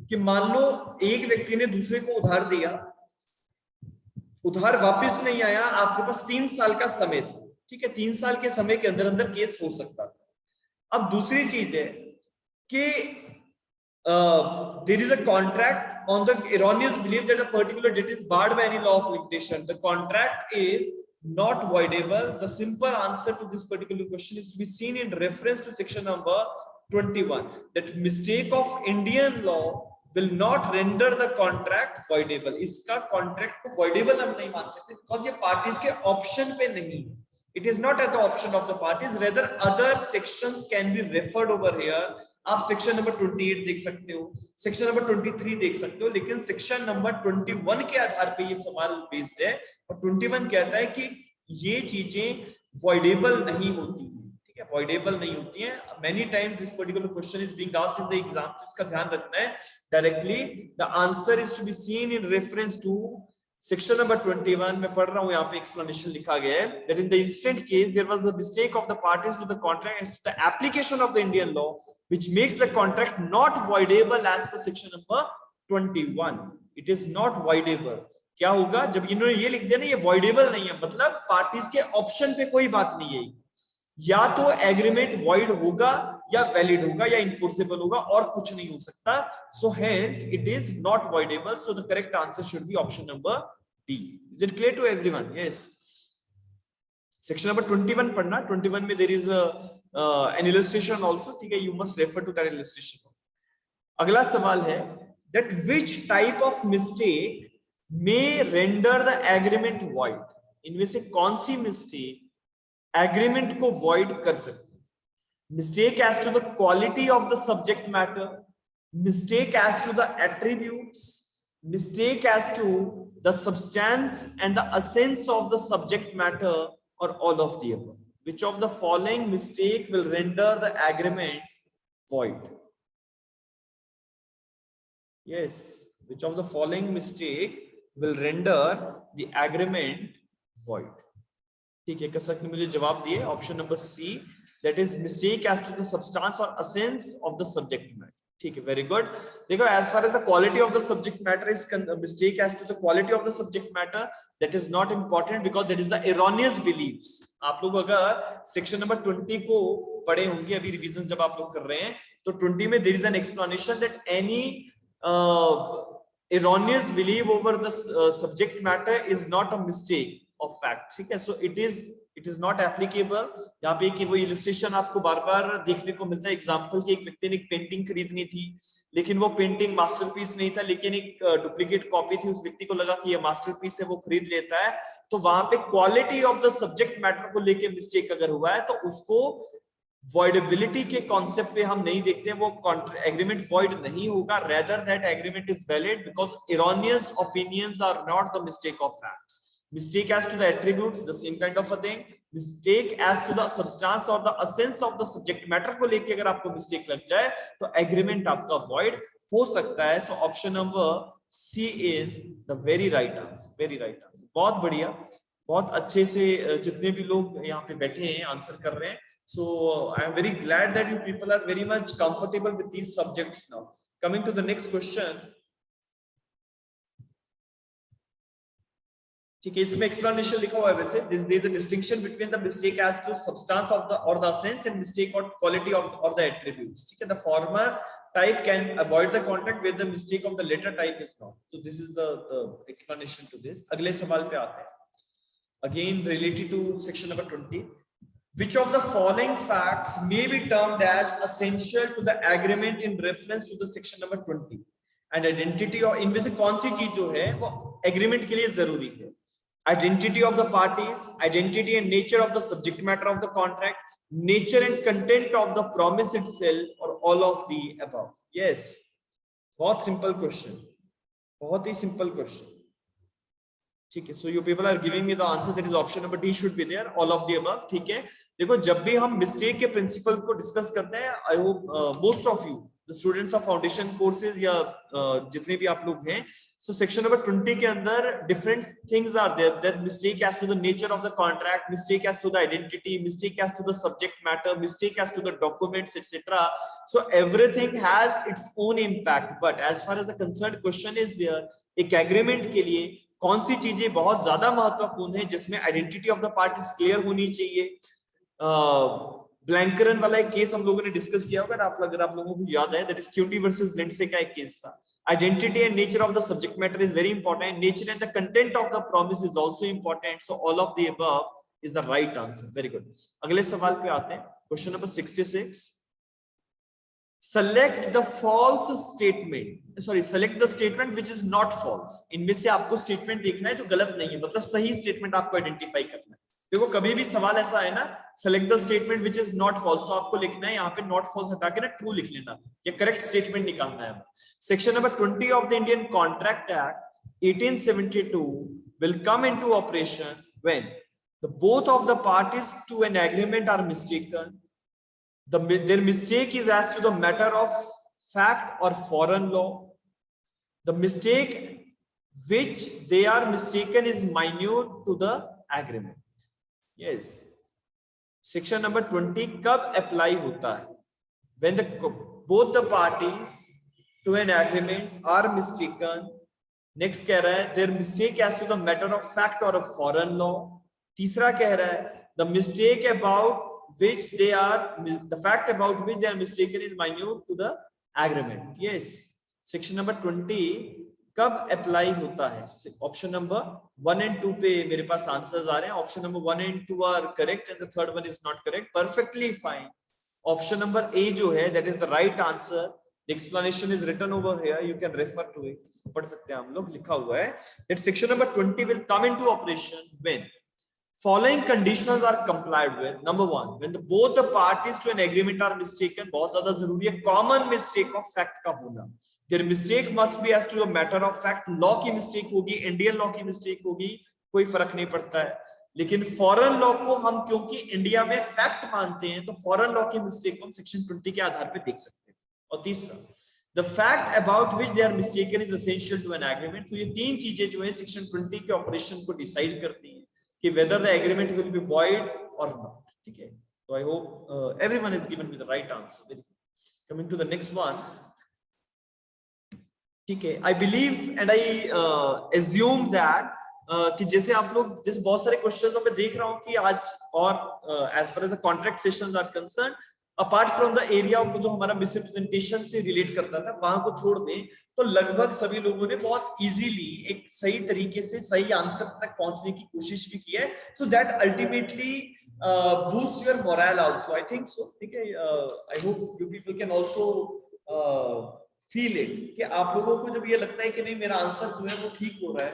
कि मान लो एक व्यक्ति ने दूसरे को उधार दिया, उधार वापस नहीं आया, आपके पास 3 साल का समय था. ठीक है, 3 साल के समय के अंदर अंदर केस हो सकता था. अब दूसरी चीज है कि there is a contract on the erroneous belief that a particular debt is barred by any law of limitation. The contract is not voidable. The simple answer to this particular question is to be seen in reference to section number 21. That mistake of Indian law will not render the contract voidable. इसका contract को voidable हम नहीं मान सकते because ये parties के option पे नहीं है. It is not at the option of the parties. Rather, other sections can be referred over here. आप सेक्शन नंबर 28 देख सकते हो, सेक्शन नंबर 23 देख सकते हो, लेकिन सेक्शन नंबर 21 के आधार पे ये सवाल बेस्ड है. और 21 कहता है कि ये चीजें voidable नहीं होती हैं. ठीक है, voidable नहीं होती हैं. Many times this particular question is being asked in the exam, तो इसका ध्यान रखना है directly. The answer is to be seen in reference to section number 21 में पढ़ रहा हूं, यहाँ पे एक्सप्लेनेशन लिखा गया है that in the instant case there was a mistake of the parties to the contract as to the application of the Indian law which makes the contract not voidable as per section number 21. It is not voidable. क्या होगा जब इन्होंने ये लिख दिया ना ये voidable नहीं है, मतलब पार्टीज के ऑप्शन पे कोई बात नहीं है. या तो एग्रीमेंट void होगा या वैलिड होगा या इन्फोर्सेबल होगा और कुछ नहीं हो सकता. So hence it is not voidable. So the correct answer should be option number D. Is it clear to everyone? Yes. Section number 21 पढ़ना. 21 में there is an illustration also. ठीक है, you must refer to that illustration. अगला सवाल है that which type of mistake may render the agreement void. इनमें से कौन सी मिस्टेक एग्रीमेंट को void कर सकती? Mistake as to the quality of the subject matter, mistake as to the attributes, mistake as to the substance and the essence of the subject matter, or all of the above. which of the following mistake will render the agreement void? Yes, which of the following mistake will render the agreement void? ठीक है, कसक ने मुझे जवाब दिए option number C, that is mistake as to the substance और essence of the subject matter. ठीक है, वेरी गुड. देखो, as far as the quality of the subject matter is mistake as to the quality of the subject matter, that is not important because that is the erroneous believes. आप लोग अगर section number 20 को पढ़े होंगे, अभी revision जब आप लोग कर रहे हैं, तो 20 में there is an explanation that any erroneous belief over the subject matter is not a mistake of fact. ठीक है, so it is not applicable. यहाँ पे कि वो इलस्ट्रेशन आपको बार बार देखने को मिलता है. एग्जांपल कि एक व्यक्ति ने एक पेंटिंग खरीदनी थी, लेकिन वो पेंटिंग मास्टरपीस नहीं था, लेकिन एक डुप्लीकेट कॉपी थी. उस व्यक्ति को लगा कि ये मास्टरपीस है, वो खरीद लेता है. तो वहां पे quality of the subject matter को लेके मिस्टेक अगर हुआ है, तो उसको voidability के कॉन्सेप्ट पे हम नहीं देखते हैं. वो एग्रीमेंट void नहीं होगा, rather that agreement is valid because erroneous opinions are not the mistake of facts. Mistake as to the attributes, the same kind of a thing. Mistake as to the substance or the essence of the subject matter को लेके अगर आपको mistake लग जाए, तो agreement आपका void हो सकता है. So option number C is the very right answer. Very right answer. बहुत बढ़िया, बहुत अच्छे से जितने भी लोग यहाँ पे बैठे हैं आंसर कर रहे हैं. So I am very glad that you people are very much comfortable with these subjects now. Coming to the next question. ठीक है, इसमें explanation लिखा हुआ है. वैसे there is a distinction between the mistake as to substance of the or the essence and mistake or quality of or the attributes. ठीक है, the former type can avoid the contract where the mistake of the later type is not. So this is the explanation to this. अगले सवाल पे आते हैं. Again related to section number 20. Which of the following facts may be termed as essential to the agreement in reference to the section number 20? And identity और इनमें से कौन सी चीज जो है वो एग्रीमेंट के लिए जरूरी है? Identity of the parties, identity and nature of the subject matter of the contract, nature and content of the promise itself, or all of the above. Yes, बहुत simple question, बहुत ही simple question. ठीक है, so you people are giving me the answer, that is option number D should be there, all of the above. ठीक है, देखो जब भी हम मिस्टेक के प्रिंसिपल को डिस्कस करते हैं, I hope most of you the students of foundation courses या जितने भी आप लोग हैं, so section number 20 के अंदर different things are there, that mistake as to the nature of the contract, mistake as to the identity, mistake as to the subject matter, mistake as to the documents, etc. So everything has its own impact, but as far as the concerned question is there, एक agreement के लिए कौन सी चीजें बहुत ज्यादा महत्वपूर्ण है, जिसमें identity of the parties clear होनी चाहिए. ब्लैंकरन वाला एक केस हम लोगों ने डिस्कस किया होगा, अगर आप लोगों को याद है, that is Cundy versus Lindsay का एक केस था. Identity and nature of the subject matter is very important, nature and the content of the promise is also important. So all of the above is the right answer. Very good. अगले सवाल पे आते हैं, question number 66. select the false statement, select the statement which is not false. इनमें से आपको statement देखना है जो गलत नहीं है, मतलब सही स्टेटमेंट आपको आइडेंटिफाई करना है. देखो कभी भी सवाल ऐसा है ना, select the statement which is not false, तो आपको लिखना है यहाँ पे not false हटा के ना true लिख लेना, ये करेक्ट स्टेटमेंट निकालना है. Section number 20 of the Indian Contract Act 1872 will come into operation when the both of the parties to an agreement are mistaken. Their mistake is as to the matter of fact or foreign law. The mistake which they are mistaken is minute to the agreement. Yes. Section number 20 कब apply होता है? When both the parties to an agreement are mistaken. Next कह रहा है their mistake as to the matter of fact or a foreign law. तीसरा कह रहा है the mistake about which they are, the fact about which they are mistaken is minute to the agreement. Yes. Section number 20 कब apply होता है? Option number 1 and 2 पे मेरे पास answers आ रहे हैं. Option number 1 and 2 are correct and the third one is not correct. Perfectly fine. Option number A जो है, that is the right answer. The explanation is written over here. You can refer to it. पढ़ सकते हैं हम लोग, लिखा हुआ है that section number 20 will come into operation when following conditions are complied with. Number 1, when both the parties to an agreement are mistaken. बहुत ज्यादा जरूरी है common mistake of fact का होना. Their mistake must be as to a matter of fact. Law की mistake होगी, Indian law की mistake होगी, कोई फर्क नहीं पड़ता है. लेकिन फॉरेन लॉ को हम क्योंकि इंडिया में फैक्ट मानते हैं तो फॉरेन लॉ की मिस्टेक को हम सेक्शन 20 के आधार पे देख सकते हैं। और तीसरा, the fact about which they are mistaken is essential to an agreement। तो ये तीन चीजें जो है सेक्शन 20 के ऑपरेशन को डिसाइड करती हैं कि whether the agreement will be void or not। ठीक है, so I hope everyone is given me the right answer। Very good। Coming to the next one, ठीक है, I believe and I assume that कि जैसे आप लोग जैसे बहुत सारे क्वेश्चंस में देख रहा हूँ कि आज और as far as the contract sessions are concerned, apart from the area of जो हमारा मिसरिप्रेजेंटेशन से रिलेट करता था वहां को छोड़ दें तो लगभग सभी लोगों ने बहुत इजीली एक सही तरीके से सही आंसर तक पहुंचने की कोशिश भी की है। So that ultimately boost your moral also, I think so. ठीक है, I hope you people can also feel it कि आप लोगों को जब ये लगता है कि नहीं मेरा आंसर जो है वो ठीक हो रहा है,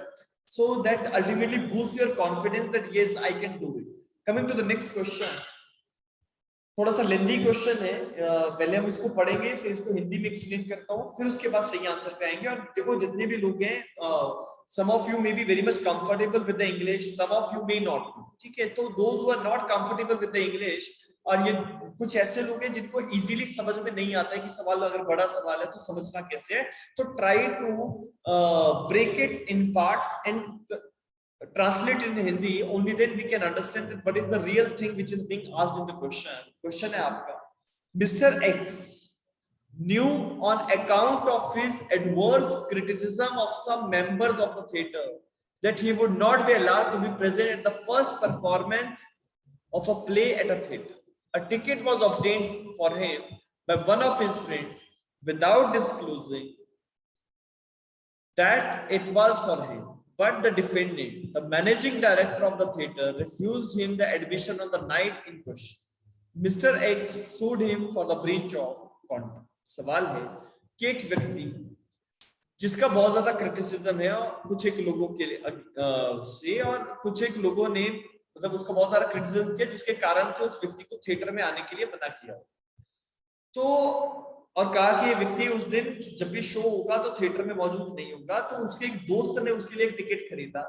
so that ultimately boost your confidence that yes I can do it. Coming to the next question, थोड़ा सा लेंथी क्वेश्चन है, पहले हम इसको पढ़ेंगे फिर इसको हिंदी में एक्सप्लेन करता हूँ फिर उसके बाद सही आंसर पे आएंगे। और देखो जितने भी लोग हैं, some of you may be very much comfortable with the English, some of you may not। ठीक है, तो those who are not comfortable with the English, और ये कुछ ऐसे लोग हैं जिनको इजीली समझ में नहीं आता है कि सवाल अगर बड़ा सवाल है तो समझना कैसे है, तो try to break it in parts and translate in Hindi, only then we can understand that what is the real thing which is being asked in the question। Question है आपका, Mr. X knew on account of his adverse criticism of some members of the theatre that he would not be allowed to be present at the first performance of a play at a theatre। A ticket was obtained for him by one of his friends without disclosing that it was for him, but the defendant, the managing director of the theatre, refused him the admission on the night in question। Mr. X sued him for the breach of contract। सवाल है कि एक व्यक्ति जिसका बहुत ज्यादा criticism है कुछ एक लोगों के से, और कुछ एक लोगों ने मतलब उसका बहुत सारा क्रिटिसिज्म किया जिसके कारण से उस व्यक्ति को थिएटर में आने के लिए मना किया, तो और कहा कि ये व्यक्ति उस दिन जब भी शो होगा तो थिएटर में मौजूद नहीं होगा। तो उसके एक दोस्त ने उसके लिए एक टिकट खरीदा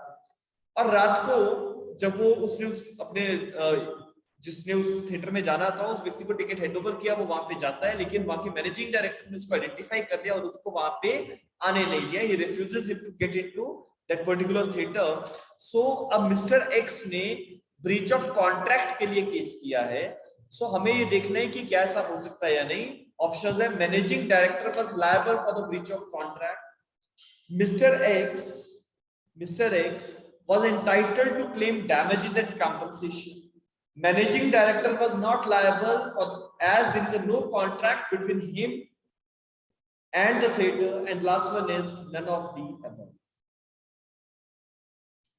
और रात को जब वो उसने उस अपने जिसने उस थिएटर में जाना था उस व्यक्ति को टिकट हैंडओवर किया, वो वहां पे जाता है, लेकिन वहां के मैनेजिंग डायरेक्टर ने उसको आइडेंटिफाई कर लिया और उसको वहां पे आने नहीं दिया। He refuses him to get into that particular theatre. So अब मिस्टर एक्स ने ब्रीच ऑफ कॉन्ट्रैक्ट के लिए केस किया है। सो हमें ये देखना है कि क्या ऐसा हो सकता है या नहीं। ऑप्शन है, managing director was liable for the breach of contract. Mister x was entitled to claim damages and compensation। Managing director was not liable for as there is a no contract between him and the theatre, and last one is none of the above।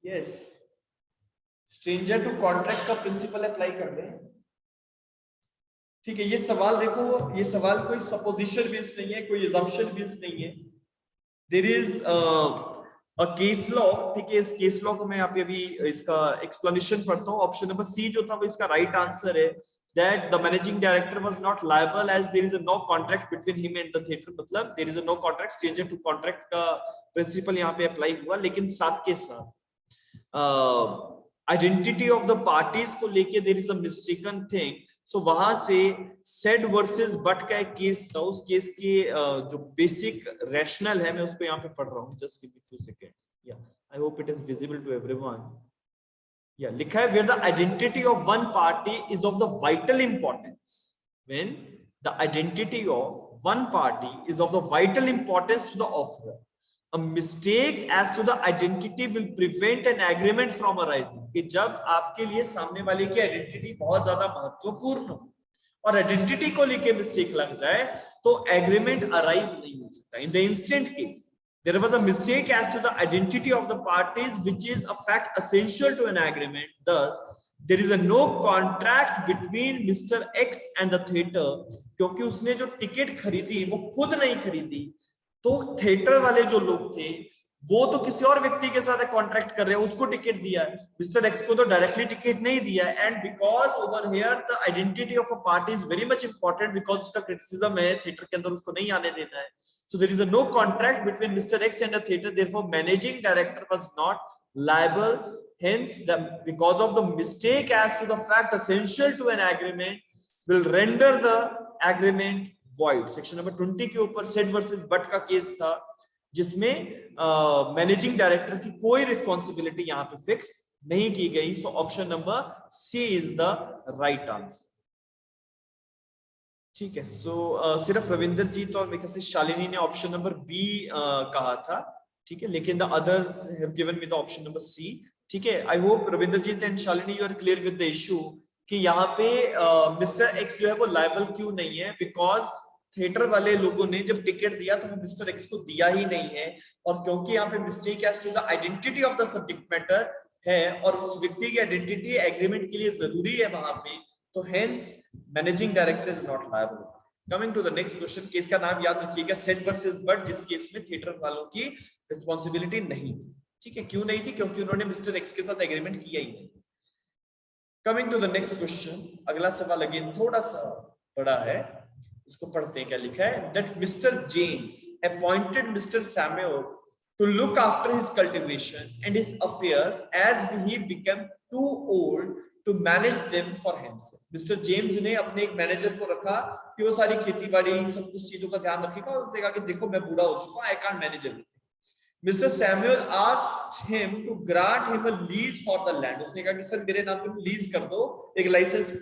yes, stranger to contract का principal apply कर रहे हैं। ठीक है, ये सवाल देखो, ये सवाल कोई सपोजिशन बेस्ड नहीं है, कोई assumption बेस्ड नहीं है। There is a case law. ठीक है, इस केस लॉ को मैं यहाँ पे अभी इसका एक्सप्लेनेशन पढ़ता हूँ। ऑप्शन नंबर सी जो था वो इसका राइट आंसर है, that the managing director was not liable as there is a no contract between him and the theatre। मतलब there is a no contract, stranger to contract का principal यहाँ पे apply हुआ, लेकिन साथ के साथ आइडेंटिटी ऑफ द पार्टीज को लेके there is a mistaken thing. So वहां से सेड वर्सेस बट का एक केस था, उस केस के जो बेसिक रैशनल है मैं उसको यहाँ पे पढ़ रहा हूँ। Just give me few seconds. या I hope it is visible to everyone. या लिखा है, where the identity of one party is of the vital importance. When the identity of one party is of the vital importance to the offeror, a mistake as to the identity will prevent an agreement from arising। कि जब आपके लिए सामने वाले की identity बहुत ज्यादा महत्वपूर्ण हो और आइडेंटिटी को लेके मिस्टेक लग जाए तो एग्रीमेंट अराइज नहीं हो सकता। In the instant case there was a mistake as to the identity of the parties which is a fact essential to an agreement, thus there is a no contract between Mr. X and the theatre। क्योंकि उसने जो ticket खरीदी वो खुद नहीं खरीदी, तो theatre वाले जो लोग थे वो तो किसी और व्यक्ति के साथ कॉन्ट्रैक्ट कर रहे हैं, उसको टिकट दिया है, मिस्टर एक्स को तो डायरेक्टली टिकट नहीं दिया है। And because over here the identity of a party is very much important, because उसका क्रिटिसिज्म है थिएटर के अंदर, उसको नहीं आने देना है। So there is a no contract between mister X and the theatre, therefore managing director was not liable. Hence, because of the mistake as to the fact essential to an agreement will render the agreement void. Section number 20 के ऊपर set versus but का case था, जिसमें managing director की कोई responsibility यहाँ पे fix नहीं की गई. So option number C is the right answer. ठीक है. सो सिर्फ रविंदरजीत और मेरे ख्याल से शालिनी ने ऑप्शन नंबर बी कहा था. ठीक है, लेकिन the others have given me the option number C. ठीक है. I hope Ravinderjit and Shalini you are clear with the issue कि यहाँ पे मिस्टर एक्स जो है वो लायबल क्यों नहीं है. बिकॉज थिएटर वाले लोगों ने जब टिकट दिया तो वो मिस्टर एक्स को दिया ही नहीं है, और क्योंकि यहाँ पे mistake as to the identity of the subject matter है और उस व्यक्ति की आइडेंटिटी एग्रीमेंट के लिए जरूरी है वहां पे, तो hence managing director is not liable. Coming to the next question. Case का नाम याद रखिएगा, सेट वर्सेस बट, जिस केस में थिएटर वालों की रिस्पॉन्सिबिलिटी नहीं थी. ठीक है. क्यों नहीं थी? क्योंकि उन्होंने मिस्टर एक्स के साथ एग्रीमेंट किया ही नहीं. Coming to the next question. अगला सवाल अगेन थोड़ा सा बड़ा है, इसको पढ़ते हैं. क्या लिखा है? That mister James appointed mister Samuel to look after his cultivation and his affairs as he became too old to manage them for himself. Mister James ने अपने एक मैनेजर को रखा कि वो सारी खेती बाड़ी सब कुछ चीजों का ध्यान रखेगा, और उसने कहा कि देखो मैं बूढ़ा हो चुका हूं, I can't manage everything. Mister Samuel asked him to grant him a lease for the land. उसने कहा कि सर मेरे नाम पे लीज कर दो, एक लाइसेंस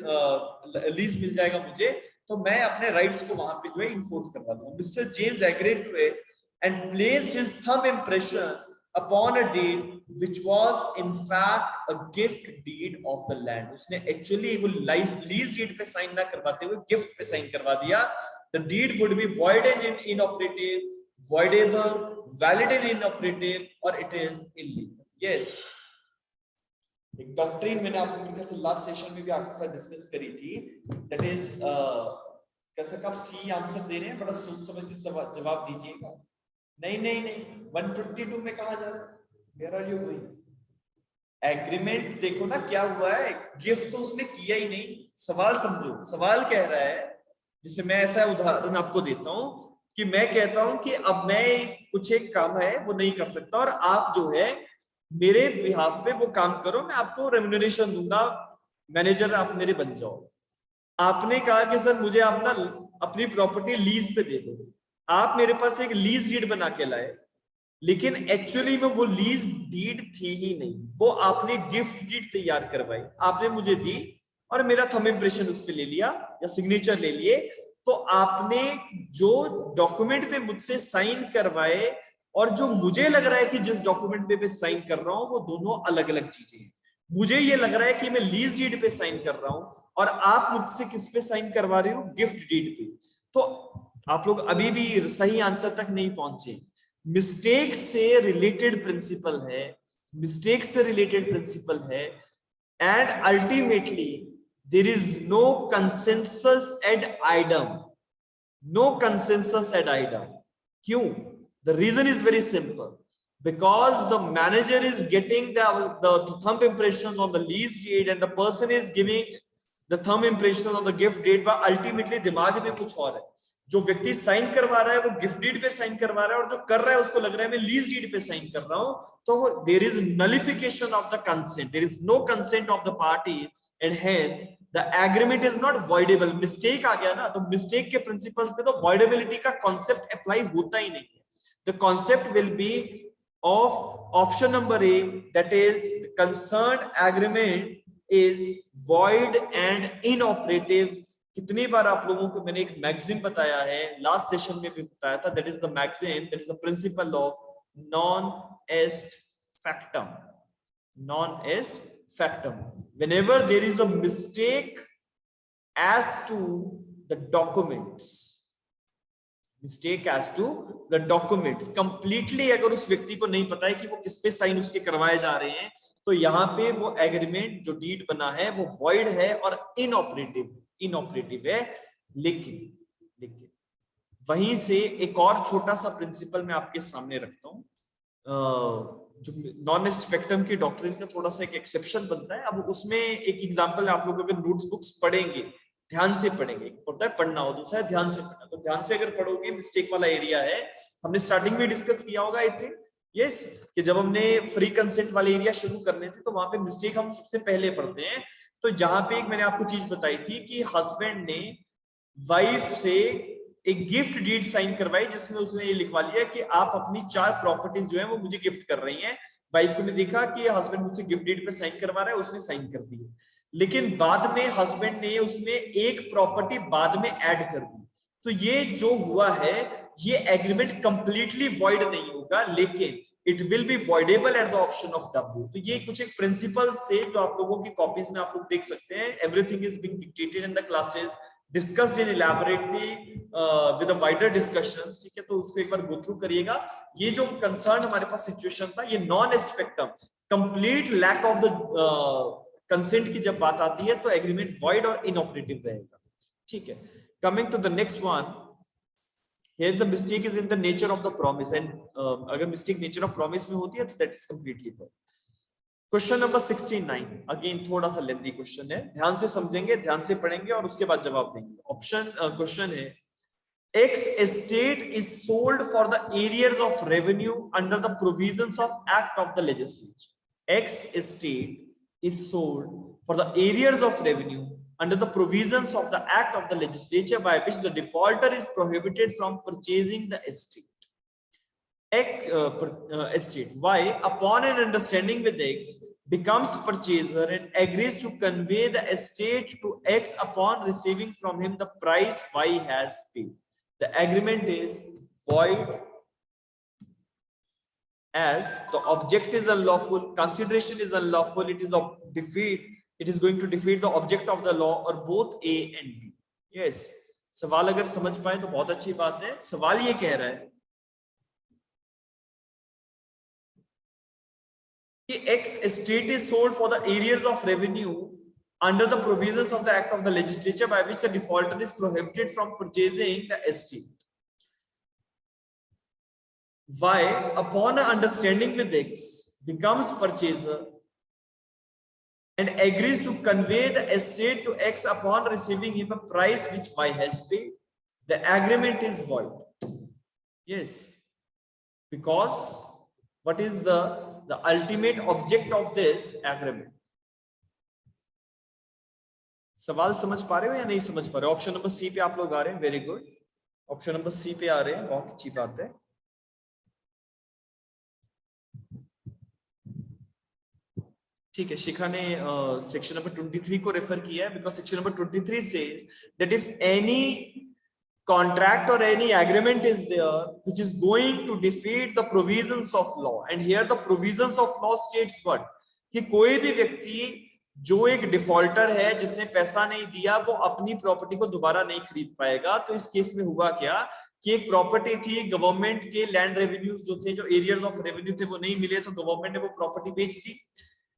लीज मिल जाएगा मुझे, तो मैं अपने राइट्स को वहां पे जो है इन्फोर्स करवा दूंगा. Mister James agreed to it and placed his thumb impression upon a deed which was in fact a gift deed of the land. उसने actually वो lease deed पे साइन ना करवाते हुए गिफ्ट पे साइन करवा दिया. The deed would be void and inoperative, voidable, valid and inoperative, or it is illegal. Yes. एक डॉक्ट्रिन मैंने आपको मेरे ख्याल से लास्ट सेशन में भी आपके साथ डिस्कस करी थी. That is कैसे आप सी आंसर दे रहे हैं, बड़ा सोच समझ के जवाब दीजिएगा. नहीं नहीं नहीं, 122 में कहा जा रहा है. Where are you going? Agreement देखो ना क्या हुआ है, गिफ्ट तो उसने किया ही नहीं. सवाल समझो, सवाल कह रहा है, जिसे मैं ऐसा उदाहरण आपको देता हूं कि मैं कहता हूं कि अब मैं कुछ एक काम है वो नहीं कर सकता, और आप जो है मेरे बिहाफ पे वो काम करो, मैं आपको रेम्यूनरेशन दूंगा, मैनेजर आप मेरे बन जाओ. आपने कहा कि सर मुझे आप ना अपनी प्रॉपर्टी लीज पे दे दो. आप मेरे पास एक लीज डीड बना के लाए, लेकिन एक्चुअली में वो लीज डीड थी ही नहीं, वो आपने गिफ्ट डीड तैयार करवाई, आपने मुझे दी और मेरा थंब इंप्रेशन उस पे ले लिया या सिग्नेचर ले लिए. तो आपने जो डॉक्यूमेंट पे मुझसे साइन करवाए और जो मुझे लग रहा है कि जिस डॉक्यूमेंट पे साइन कर रहा हूं वो दोनों अलग अलग चीजें हैं. मुझे ये लग रहा है कि मैं लीज डीड पे साइन कर रहा हूं और आप मुझसे किस पे साइन करवा रहे हो? गिफ्ट डीड पे. तो आप लोग अभी भी सही आंसर तक नहीं पहुंचे. मिस्टेक से रिलेटेड प्रिंसिपल है, मिस्टेक से रिलेटेड प्रिंसिपल है, and ultimately there is no consensus ad idem, no consensus ad idem. क्यों? The reason is very simple, because the manager is getting the thumb impressions on the lease deed and the person is giving the thumb impressions on the gift deed, but ultimately दिमाग में कुछ और है. जो व्यक्ति sign करवा रहा है वो गिफ्ट डीड पे साइन करवा रहा है, और जो कर रहा है उसको लग रहा है मैं लीज डीड पे साइन कर रहा हूं. तो there is nullification of the consent, there is no consent of the parties, and hence the agreement is not voidable. Mistake आ गया ना, तो मिस्टेक के प्रिंसिपल्स पे तो वॉइडेबिलिटी का कॉन्सेप्ट अप्लाई होता ही नहीं है. The concept will be of option number A, that is the concerned agreement is void and inoperative. कितनी बार आप लोगों को मैंने एक मैक्सिम बताया है, लास्ट सेशन में भी बताया था, that is the maxim, that is the principle of non est factum. Non est factum. Whenever there is a mistake as to the documents, mistake as to the documents, completely अगर उस व्यक्ति को नहीं पता है कि वो किस पे साइन उसके करवाए जा रहे हैं, तो यहाँ पे वो एग्रीमेंट जो डीड बना है वो वॉइड है और इनऑपरेटिव है. लेकिन वहीं से एक और छोटा सा प्रिंसिपल मैं आपके सामने रखता हूँ, जो नॉन एस्ट फैक्टम की डॉक्ट्रिन का थोड़ा सा एक एक्सेप्शन बनता है. अब उसमें एक एग्जांपल आप लोग अगर नोट्स बुक्स पढ़ेंगे, ध्यान से पढ़ेंगे, होता है पढ़ना हो, दूसरा है ध्यान से पढ़ना. तो ध्यान से अगर पढ़ोगे, मिस्टेक वाला एरिया है, हमने स्टार्टिंग में डिस्कस किया होगा. आई थिंक यस कि जब हमने फ्री कंसेंट वाले एरिया शुरू करने थे तो वहां पे मिस्टेक हम सबसे पहले पढ़ते हैं। तो जहां पे एक मैंने आपको चीज बताई थी कि हस्बैंड ने वाइफ से एक गिफ्ट डीड साइन करवाई जिसमें उसने ये लिखवा लिया कि आप अपनी 4 प्रॉपर्टीज जो है वो मुझे गिफ्ट कर रही हैं। वाइफ ने देखा कि हस्बैंड मुझसे गिफ्ट डीड पे साइन करवा रहा है, उसने साइन कर दी। लेकिन बाद में हस्बैंड ने उसमें एक प्रॉपर्टी बाद में ऐड कर दी। तो ये जो हुआ है ये एग्रीमेंट कंप्लीटली वॉइड नहीं होगा, लेकिन it will B voidable at the option of W. तो ये कुछ एक प्रिंसिपल्स थे जो आप लोगों की कॉपीज में आप लोग देख सकते हैं। Everything is being dictated in the classes, discussed in elaborately with a wider discussions. ठीक है, तो उसको एक बार गो थ्रू करिएगा। ये जो कंसर्न हमारे पास सिचुएशन था, ये non est factum complete lack of the consent की जब बात आती है तो एग्रीमेंट वॉइड और इनऑपरेटिव रहेगा। ठीक है, coming to the next one, here the mistake is in the nature of the promise, and अगर mistake nature of promise में होती है तो that is completely fine. Question number 69 again थोड़ा सा लेंथी क्वेश्चन है, ध्यान से समझेंगे, ध्यान से पढ़ेंगे और उसके बाद जवाब देंगे। ऑप्शन क्वेश्चन है, X estate is sold for the areas of revenue under the provisions of Act of the Legislature. X estate is sold for the areas of revenue under the provisions of the Act of the Legislature by which the defaulter is prohibited from purchasing the estate. Estate Y, upon an understanding with X, becomes purchaser and agrees to convey the estate to X upon receiving from him the price Y has paid. The agreement is void as the object is unlawful, consideration is unlawful, it is going to defeat the object of the law, or both A and B. Yes, सवाल अगर समझ पाए तो बहुत अच्छी बात है। सवाल ये कह रहा है कि X estate is sold for the areas of revenue under the provisions of the Act of the Legislature by which the defaulter is prohibited from purchasing the estate. Y, upon an understanding with X, becomes purchaser and agrees to convey the estate to X upon receiving him a price which Y has paid. The agreement is void. Yes, because what is the ultimate object of this agreement? सवाल समझ पा रहे हो या नहीं समझ पा रहे हो? ऑप्शन नंबर सी पे आप लोग आ रहे हैं, very good. Option number C पे आ रहे हैं, बहुत अच्छी बात है। ठीक है, शिखा ने सेक्शन नंबर 23 को रेफर किया है, because section number 23 says that if any contract or any agreement is there which is going to defeat the provisions of law, and here the provisions of law states what, कि कोई भी व्यक्ति जो एक defaulter है जिसने पैसा नहीं दिया वो अपनी प्रॉपर्टी को दोबारा नहीं खरीद पाएगा। तो इस केस में हुआ क्या कि एक प्रॉपर्टी थी, गवर्नमेंट के लैंड रेवेन्यूज जो थे, जो एरियाज ऑफ रेवेन्यू थे वो नहीं मिले, तो गवर्नमेंट ने वो प्रॉपर्टी बेच दी।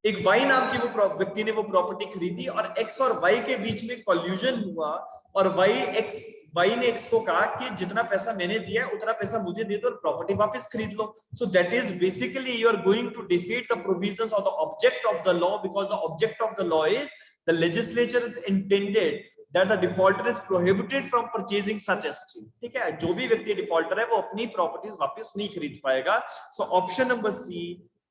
एक वाई नाम की वो व्यक्ति ने वो प्रॉपर्टी खरीदी और एक्स और वाई के बीच में कॉल्यूजन हुआ और वाई ने एक्स को कहा कि जितना पैसा मैंने दिया है उतना पैसा मुझे दे दो और प्रॉपर्टी वापस खरीद लो। So that is basically you are going to defeat the provisions of the object of the law, because the object of the law is the legislature is intended that the defaulter is prohibited from purchasing such estate. ठीक है, जो भी व्यक्ति defaulter है वो अपनी properties वापस नहीं खरीद पाएगा। So option number C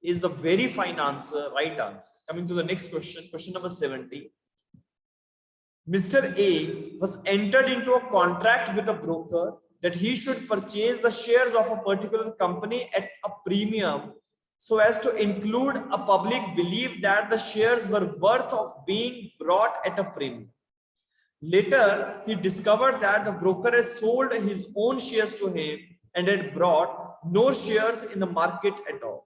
is the very fine answer, right answer. Coming to the next question, question number 70. Mr. A was entered into a contract with a broker that he should purchase the shares of a particular company at a premium so as to include a public belief that the shares were worth of being brought at a premium. Later, he discovered that the broker had sold his own shares to him and had brought no shares in the market at all.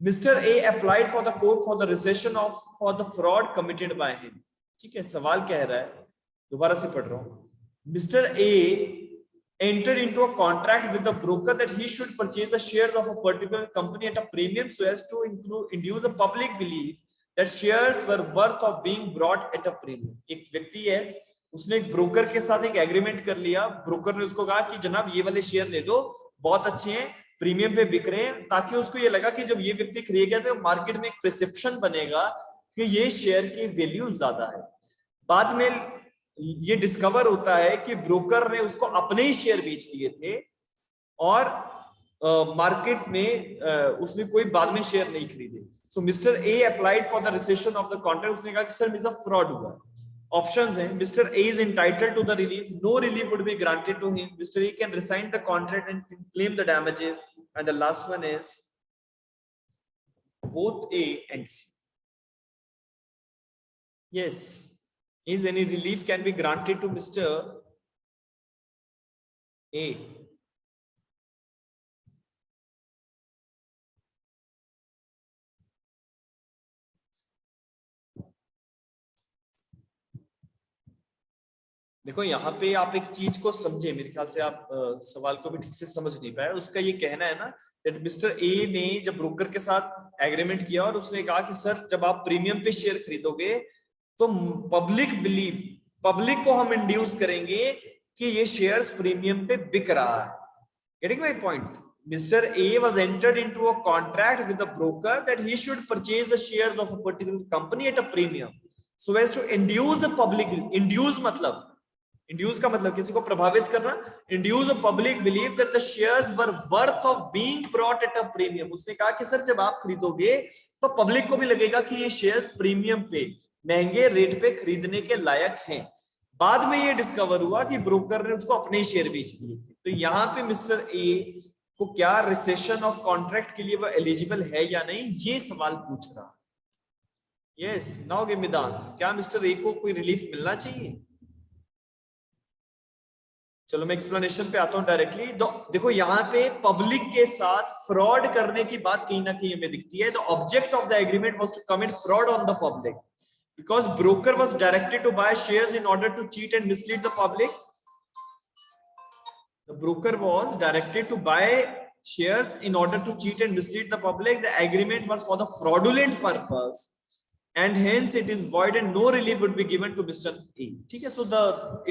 Mr. A applied for the court for the rescission of for the fraud committed by him. ठीक है, सवाल कह रहा है, दोबारा से पढ़ रहा हूँ। Mr. A entered into a contract with the broker that he should purchase the shares of a particular company at a premium so as to induce a public belief that shares were worth of being brought at a premium. एक व्यक्ति है, उसने एक broker के साथ एक agreement कर लिया। ब्रोकर ने उसको कहा कि जनाब ये वाले शेयर ले लो, बहुत अच्छे हैं, प्रीमियम पे बिक रहे हैं, ताकि उसको ये लगा कि जब ये व्यक्ति खरीदेगा तो मार्केट में एक परसेप्शन बनेगा कि ये शेयर की वैल्यू ज्यादा है। बाद में ये डिस्कवर होता है कि ब्रोकर ने उसको अपने ही शेयर बेच दिए थे और मार्केट में उसने कोई बाद में शेयर नहीं खरीदे. So mister A applied for the rescission of the contract. उसने कहा कि सर मेरा फ्रॉड हुआ. ऑप्शंस हैं. Mister A is entitled to the relief. No relief would be granted to him. Mister A can rescind the contract and claim the damages. And the last one is both A and C. Yes. Is any relief can be granted to Mr. A? देखो यहाँ पे आप एक चीज को समझे. मेरे ख्याल से आप सवाल को भी ठीक से समझ नहीं पाए. उसका ये कहना है ना that मिस्टर ए ने जब ब्रोकर के साथ एग्रीमेंट किया और उसने कहा कि सर जब आप प्रीमियम पे शेयर खरीदोगे तो पब्लिक को हम इंड्यूस करेंगे कि ये शेयर्स प्रीमियम पे बिक रहा है. Getting my point? Mister A was entered into a contract with the broker that he should purchase the shares of a particular company at a premium so as to induce the public. Induce का मतलब किसी को प्रभावित करना. Induce a public believe that the shares were worth of being brought at a premium. उसने कहा कि sir जब आप खरीदोगे तो पब्लिक को भी लगेगा कि ये शेयर्स प्रीमियम पे महंगे रेट पे खरीदने के लायक हैं. बाद में ये डिस्कवर हुआ कि ब्रोकर ने उसको अपने शेयर बेच दिए. तो यहाँ पे मिस्टर ए को क्या रिसेशन ऑफ कॉन्ट्रैक्ट के लिए वो एलिजिबल है या नहीं, ये सवाल पूछ रहा है. Yes, now give me the answer. क्या मिस्टर ए को कोई रिलीफ मिलना चाहिए? चलो मैं एक्सप्लेनेशन पे आता हूं डायरेक्टली. देखो यहाँ पे पब्लिक के साथ फ्रॉड करने की बात कहीं ना कहीं हमें दिखती है. The object of the agreement was to commit fraud on the public because broker was directed to buy shares in order to cheat and mislead the public. The broker was directed to buy shares in order to cheat and mislead the public. The agreement was for the fraudulent purpose and hence it is void and no relief would be given to Mr. A. ठीक है. So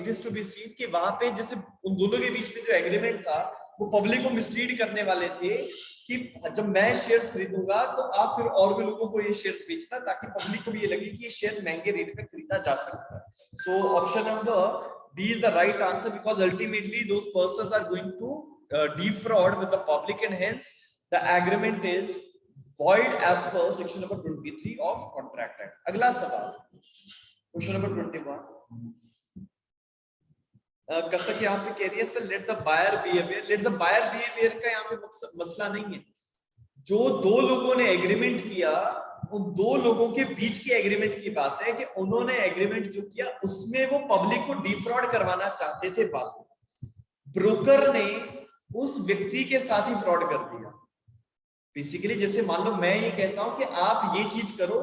it is to be seen कि वहां पे जैसे उन दोनों के बीच में जो एग्रीमेंट था वो पब्लिक को मिसलीड करने वाले थे कि जब मैं शेयर्स खरीदूंगा तो आप फिर और भी लोगों को ये शेयर्स बेचना ताकि पब्लिक को भी ये लगे कि ये शेयर महंगे रेट पे खरीदा जा सकता है. So option number B is the right answer because ultimately those persons are going to defraud with the public and hence the agreement is void as per section number 23 of contract act. अगला सवाल question number 21. कसक यहाँ पे कह रही है sir let the buyer be aware. Let the buyer be aware का यहाँ पे मसला नहीं है. जो दो लोगों ने एग्रीमेंट किया उन दो लोगों के बीच की एग्रीमेंट की बात है कि उन्होंने एग्रीमेंट जो किया उसमें वो पब्लिक को डिफ्रॉड करवाना चाहते थे. बाद में ब्रोकर ने उस व्यक्ति के साथ ही फ्रॉड कर दिया. बेसिकली जैसे मान लो मैं ये कहता हूं कि आप ये चीज करो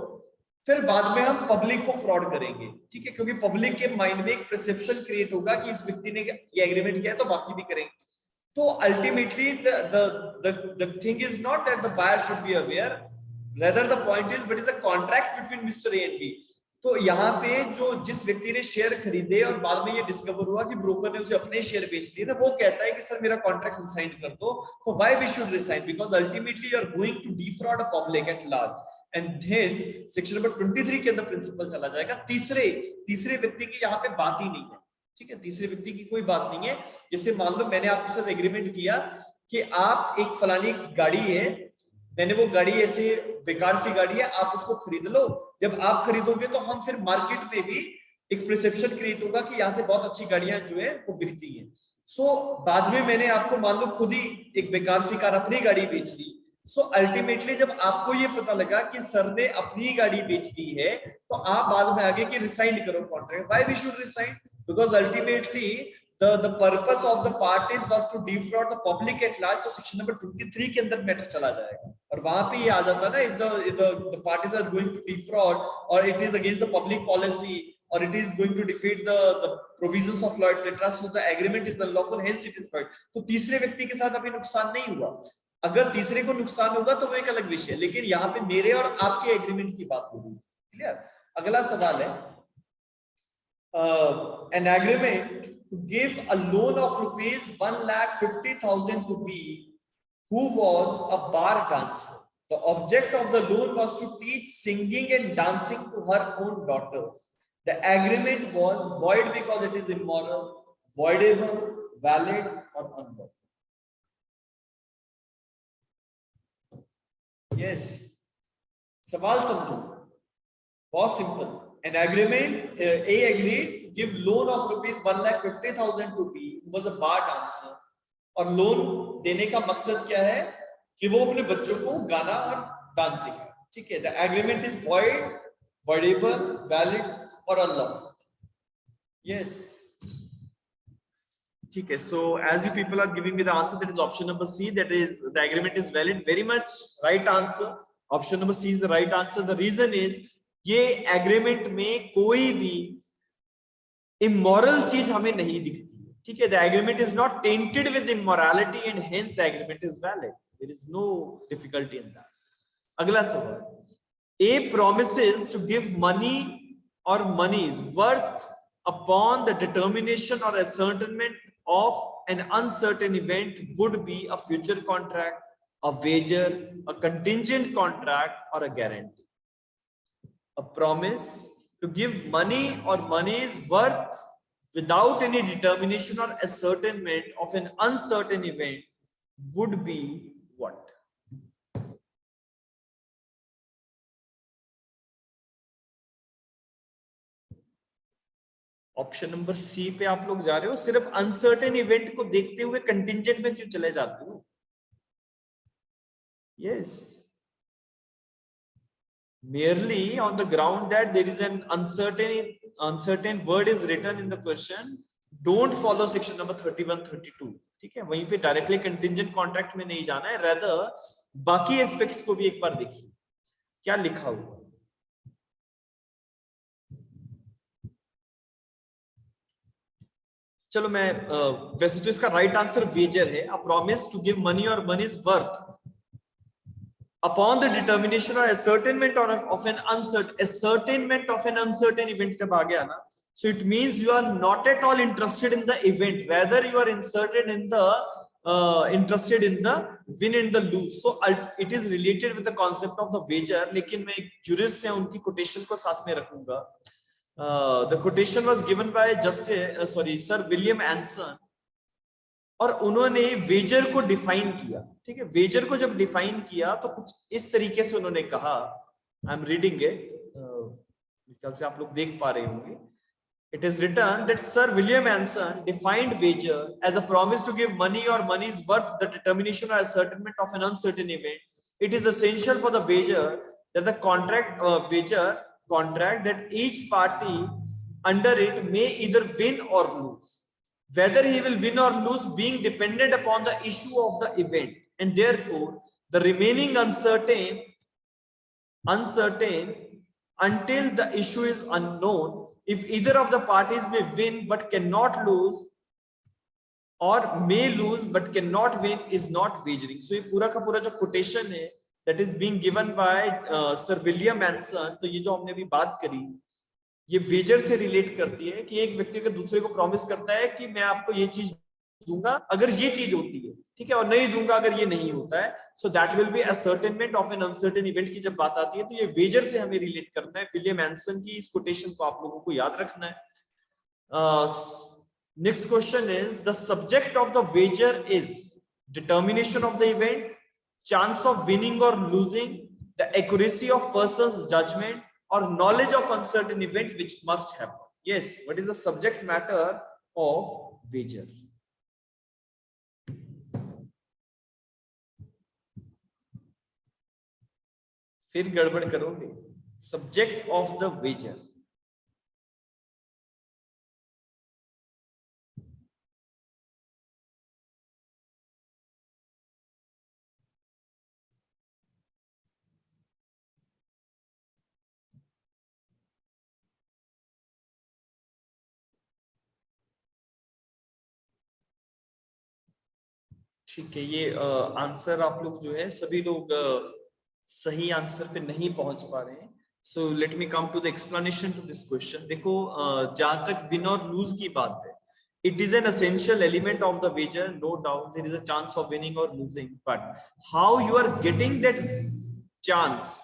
फिर बाद में हम पब्लिक को फ्रॉड करेंगे. ठीक है, क्योंकि पब्लिक के माइंड में एक परसेप्शन क्रिएट होगा कि इस व्यक्ति ने ये एग्रीमेंट किया है तो बाकी भी करेंगे. तो ultimately the thing is not that the buyer should be aware, rather the point is what is the contract between Mr. A and B. तो यहाँ पे जो जिस व्यक्ति ने शेयर खरीदे और बाद में ये डिस्कवर हुआ कि ब्रोकर ने उसे अपने शेयर बेच दिए ना, वो कहता है कि सर मेरा कॉन्ट्रैक्ट रिसाइन कर दो. So why we should resign? Because ultimately you are going to defraud a public at large. And hence section number 23 के अंदर प्रिंसिपल चला जाएगा. तीसरे व्यक्ति की यहाँ पे बात ही नहीं है. ठीक है, तीसरे व्यक्ति की कोई बात नहीं है. जैसे मान लो मैंने आपके साथ एग्रीमेंट किया कि आप एक फलानी गाड़ी है, मैंने वो गाड़ी ऐसे बेकार सी गाड़ी है आप उसको खरीद लो. जब आप खरीदोगे तो हम फिर मार्केट में भी एक परसेप्शन क्रिएट होगा कि यहाँ से बहुत अच्छी गाड़ियां जो है वो बिकती हैं. सो बाद में मैंने आपको मान लो खुद ही एक बेकार सी कार अपनी गाड़ी बेच दी. सो अल्टीमेटली जब आपको ये पता लगा कि सर ने अपनी गाड़ी बेच दी है तो आप बाद में आगे कि रिसाइन करो contract. Why we should resign? Because ultimately the purpose of the parties was to defraud the public at large. तो सेक्शन नंबर 23 के अंदर मैटर चला जाएगा और वहां पे ये आ जाता ना if the parties are going to defraud or it is against the public policy or it is going to defeat the provisions of law etc. so the agreement is unlawful hence it is void. तो तीसरे व्यक्ति के साथ अभी नुकसान नहीं हुआ. अगर तीसरे को नुकसान होगा तो वो एक अलग विषय, लेकिन यहाँ पे मेरे और आपके एग्रीमेंट की बात होगी. क्लियर? अगला सवाल है an agreement to give a loan of rupees 1,50,000 to B who was a bar dancer. The object of the loan was to teach singing and dancing to her own daughters. The agreement was void because it is immoral, voidable, valid or unlawful. Yes, सवाल समझो, बहुत simple. An agreement, A agreed to give loan of rupees 1,50,000 to B was a bar dancer. और loan देने का मकसद क्या है कि वो अपने बच्चों को गाना और डांस सिखाए. ठीक है, the agreement is void, voidable, valid और unlawful. Yes. ठीक है, so as you people are giving me the answer, that is option number C, that is the agreement is valid. Very much right answer. Option number C is the right answer. The reason is ये agreement में कोई भी immoral चीज हमें नहीं दिखती है. ठीक है, the agreement is not tainted with immorality and hence the agreement is valid. There is no difficulty in that. अगला सवाल, A promises to give money or money's worth upon the determination or ascertainment of an uncertain event would be a future contract, a wager, a contingent contract or a guarantee. A promise to give money or money's worth without any determination or ascertainment of an uncertain event would be what? Option number C पे आप लोग जा रहे हो. सिर्फ uncertain event को देखते हुए कंटिंजेंट में क्यों चले जाते हो? Yes, merely on the ground that there is an uncertain word is written in the question, don't follow section number 31-32. ठीक है, वहीं पे डायरेक्टली कंटिंजेंट कॉन्ट्रैक्ट में नहीं जाना है. रेदर बाकी एस्पेक्ट्स को भी एक बार देखिए क्या लिखा हुआ. चलो मैं वैसे तो इसका राइट आंसर वेजर है. A promise to give money or money's worth upon the determination or ascertainment of an uncertain event जब आ गया ना, so it means you are not at all interested in the event, rather you are interested in the win and the lose. So it is related with the concept of the wager. लेकिन मैं एक jurist है, उनकी quotation को साथ में रखूंगा. The quotation was given by Sir William Anson, और उन्होंने वेजर को डिफाइन किया. ठीक है, वेजर को जब डिफाइन किया तो कुछ इस तरीके से उन्होंने कहा. आई एम रीडिंग इट, ख्याल से आप लोग देख पा रहे होंगे. It is written that sir William Anson defined wager as a promise to give money or money's worth the determination or ascertainment of an uncertain event. It is essential for the wager that the contract that each party under it may either win or lose, whether he will win or lose being dependent upon the issue of the event, and therefore the remaining uncertain until the issue is unknown. If either of the parties may win but cannot lose, or may lose but cannot win, is not wagering. So ये पूरा का पूरा जो quotation है that is being given by Sir William Anson, तो ये जो हमने अभी बात करी ये वेजर से रिलेट करती है कि एक व्यक्ति का दूसरे को प्रॉमिस करता है कि मैं आपको ये चीज दूंगा अगर ये चीज होती है. ठीक है, और नहीं दूंगा अगर ये नहीं होता है. So that will B ascertainment of an uncertain event की जब बात आती है तो ये वेजर से हमें रिलेट करना है. विलियम एंसन की इस कोटेशन को आप लोगों को याद रखना है. Next question is the subject of the wager is determination of the event, chance of winning और losing, the accuracy of person's judgment, or knowledge of uncertain event which must happen. Yes, what is the subject matter of wager? फिर गड़बड़ करोगे. Subject of the wager. ठीक है, ये answer आप लोग जो है सभी लोग सही आंसर पे नहीं पहुंच पा रहे हैं. So let me come to the explanation to this question. देखो जहां तक विन और लूज की बात है, it is an essential element of the wager. No doubt there is a chance of winning or losing, but how you are getting that chance,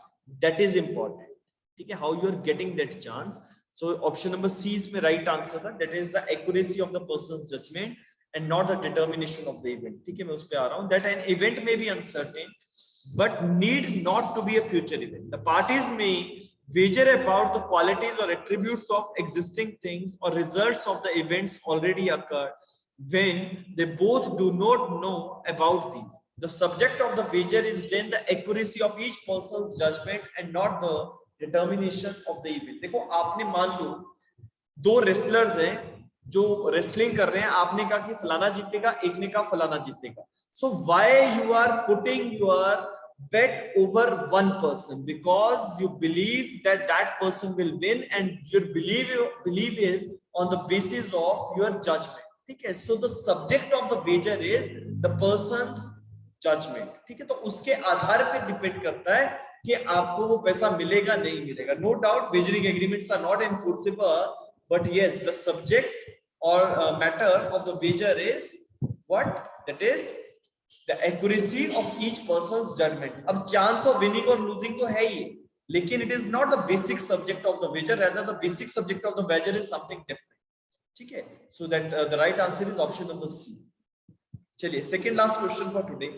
that is important. ठीक है, how you are getting that chance. So option number C is my right answer था, that is the accuracy of the person's judgment and not the determination of the event. ठीक है, मैं उस पे आ रहा हूँ. That an event may be uncertain, but need not to be a future event. The parties may wager about the qualities or attributes of existing things or results of the events already occurred when they both do not know about these. The subject of the wager is then the accuracy of each person's judgment and not the determination of the event. देखो आपने मान लो दो wrestlers हैं जो wrestling कर रहे हैं, आपने कहा कि फलाना जीतेगा, एक ने कहा फलाना जीतेगा. So why you are putting your bet over one person? Because you believe that that person will win and your belief is on the basis of your judgment. ठीक है. So the subject of the wager is the person's judgment. ठीक है. तो उसके आधार पे depend करता है कि आपको वो पैसा मिलेगा नहीं मिलेगा. No doubt wagering agreements are not enforceable, but yes, the subject or matter of the wager is what? That is the accuracy of each person's judgment. अब chance of winning or losing तो है ही, लेकिन it is not the basic subject of the wager. Rather, the basic subject of the wager is something different. ठीक है. So that the right answer is option number C. चलिए, second last question for today.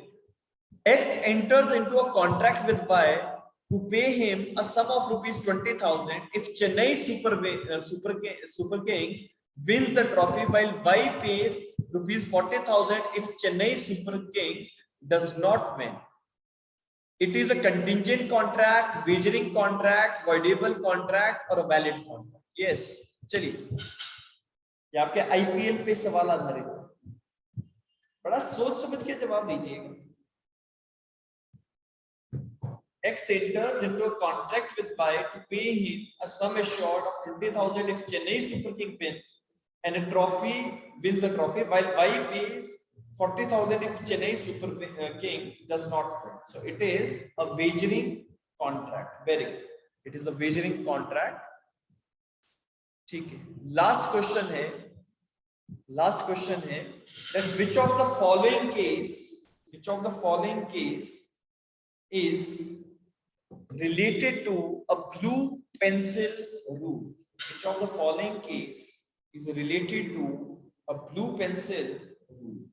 X enters into a contract with Y to pay him a sum of rupees 20,000 if Chennai Super Kings wins the trophy, while Y pays rupees 40,000 if Chennai Super Kings does not win. It is a contingent contract, wagering contract, voidable contract or a valid contract. Yes. चलिए, ये आपके IPL पे सवाल आधारित, बड़ा सोच समझ के जवाब दीजिएगा. X enters into a contract with Y to pay him a sum assured of 20,000 if Chennai Super King wins and a trophy wins the trophy, while Y pays 40,000 if Chennai Super Kings does not win. So it is a wagering contract. Very good. It is the wagering contract. ठीक है. Last question है that which of the following case is related to a blue pencil rule? Which of the following case is related to a blue pencil rule?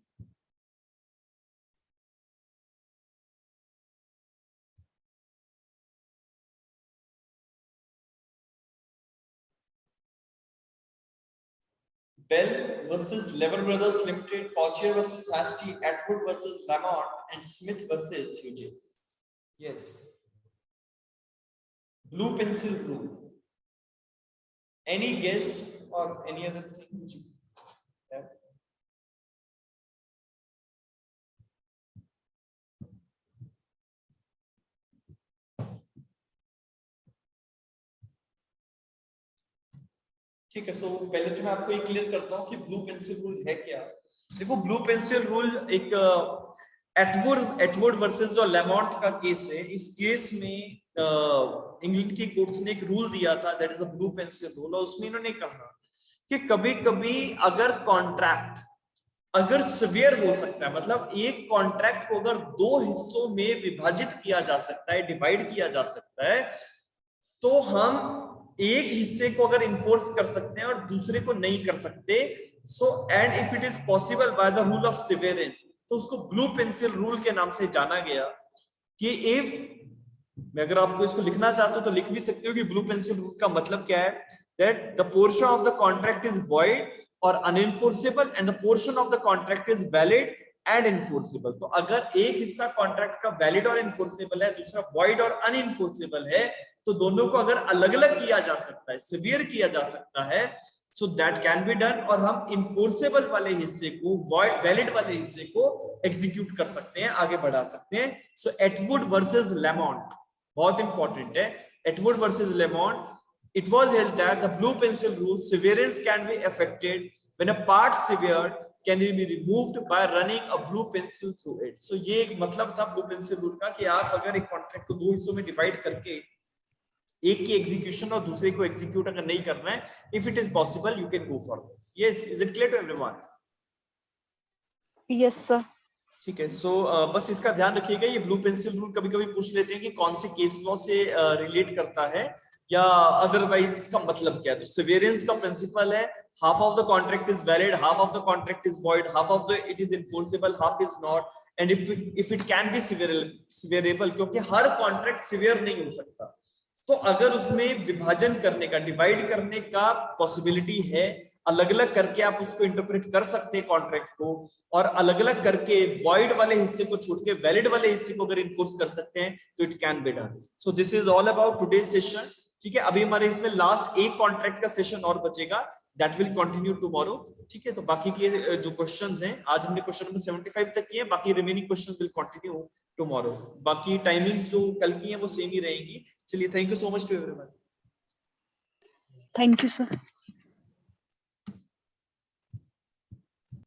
Bell versus Lever Brothers Limited, Poitier versus Hasty, Atwood versus Lamont, and Smith versus Hughes. Yes. Blue pencil rule. Any guess or any other thing which you have? ठीक है. सो पहले तो मैं आपको ये clear करता हूँ कि ब्लू पेंसिल रूल है क्या. देखो, ब्लू पेंसिल रूल एक एटवुड वर्सेस जो लेमॉन्ट का केस है. इस केस में इंग्लैंड की कोर्ट्स ने एक रूल दिया था, that is a blue pencil rule. और उसमें इन्होंने कहा कि कभी-कभी अगर कॉन्ट्रैक्ट अगर सिवियर हो सकता है, मतलब एक कॉन्ट्रैक्ट को अगर दो हिस्सों में विभाजित किया जा सकता है, डिवाइड किया जा सकता है, तो हम एक हिस्से को अगर इन्फोर्स कर सकते हैं और दूसरे को नहीं कर सकते. So and if it is possible by the rule of severance, तो उसको ब्लू पेंसिल रूल के नाम से जाना गया. कि इफ मैं अगर आपको इसको लिखना चाहता हूं तो लिख भी सकते हो कि ब्लू पेंसिल रूल का मतलब क्या है, that the portion of the contract is void और unenforceable and the portion of the contract is valid and enforceable. तो अगर एक हिस्सा कॉन्ट्रैक्ट का वैलिड और इन्फोर्सेबल है, दूसरा वॉइड और अनइन्फोर्सेबल है, तो दोनों को अगर अलग अलग किया जा सकता है, सिवियर किया जा सकता है, so that can be done. और हम इन्फोर्सेबल वाले हिस्से को, वैलिड वाले हिस्से को एग्जीक्यूट कर सकते हैं, आगे बढ़ा सकते हैं. सो एटवुड वर्सेस लेमॉन्ट बहुत इंपॉर्टेंट है. Atwood versus Lamont, it was held that the blue pencil rule severance can be affected when a part severed can be removed by running a blue pencil through it. So ये एक मतलब था blue pencil rule का कि आप अगर एक contract को दो हिस्सों में डिवाइड करके एक की एग्जीक्यूशन और दूसरे को एग्जीक्यूट अगर नहीं करना है, if it is possible you can go for this. Yes, is it clear to everyone? Yes sir. ठीक है. सो बस इसका ध्यान रखिएगा, ये ब्लू पेंसिल रूल कभी कभी पूछ लेते हैं कि कौन से केस लॉ से रिलेट करता है या अदरवाइज इसका मतलब क्या है. तो सिवेरेंस का प्रिंसिपल है, half of the contract is valid, half of the contract is void, half of the it is enforceable, half is not. And if it can be severable, क्योंकि हर कॉन्ट्रैक्ट सिवियर नहीं हो सकता, तो अगर उसमें विभाजन करने का, डिवाइड करने का पॉसिबिलिटी है, अलग अलग करके आप उसको इंटरप्रेट कर सकते हैं कॉन्ट्रैक्ट को, और अलग अलग करके वॉइड वाले हिस्से को छोड़ के वैलिड वाले हिस्से को अगर इन्फोर्स कर सकते हैं तो it can be done. So this is all about today's session. ठीक है, अभी हमारे इसमें लास्ट एक कॉन्ट्रैक्ट का सेशन और बचेगा, दैट विल कंटिन्यू टुमारो। ठीक है, तो बाकी के जो क्वेश्चंस हैं, आज हमने क्वेश्चन नंबर 75 तक किए, बाकी remaining questions will continue tomorrow. बाकी टाइमिंग्स जो कल की हैं वो सेम ही रहेंगी। चलिए, thank you so much to everyone. Thank you, sir.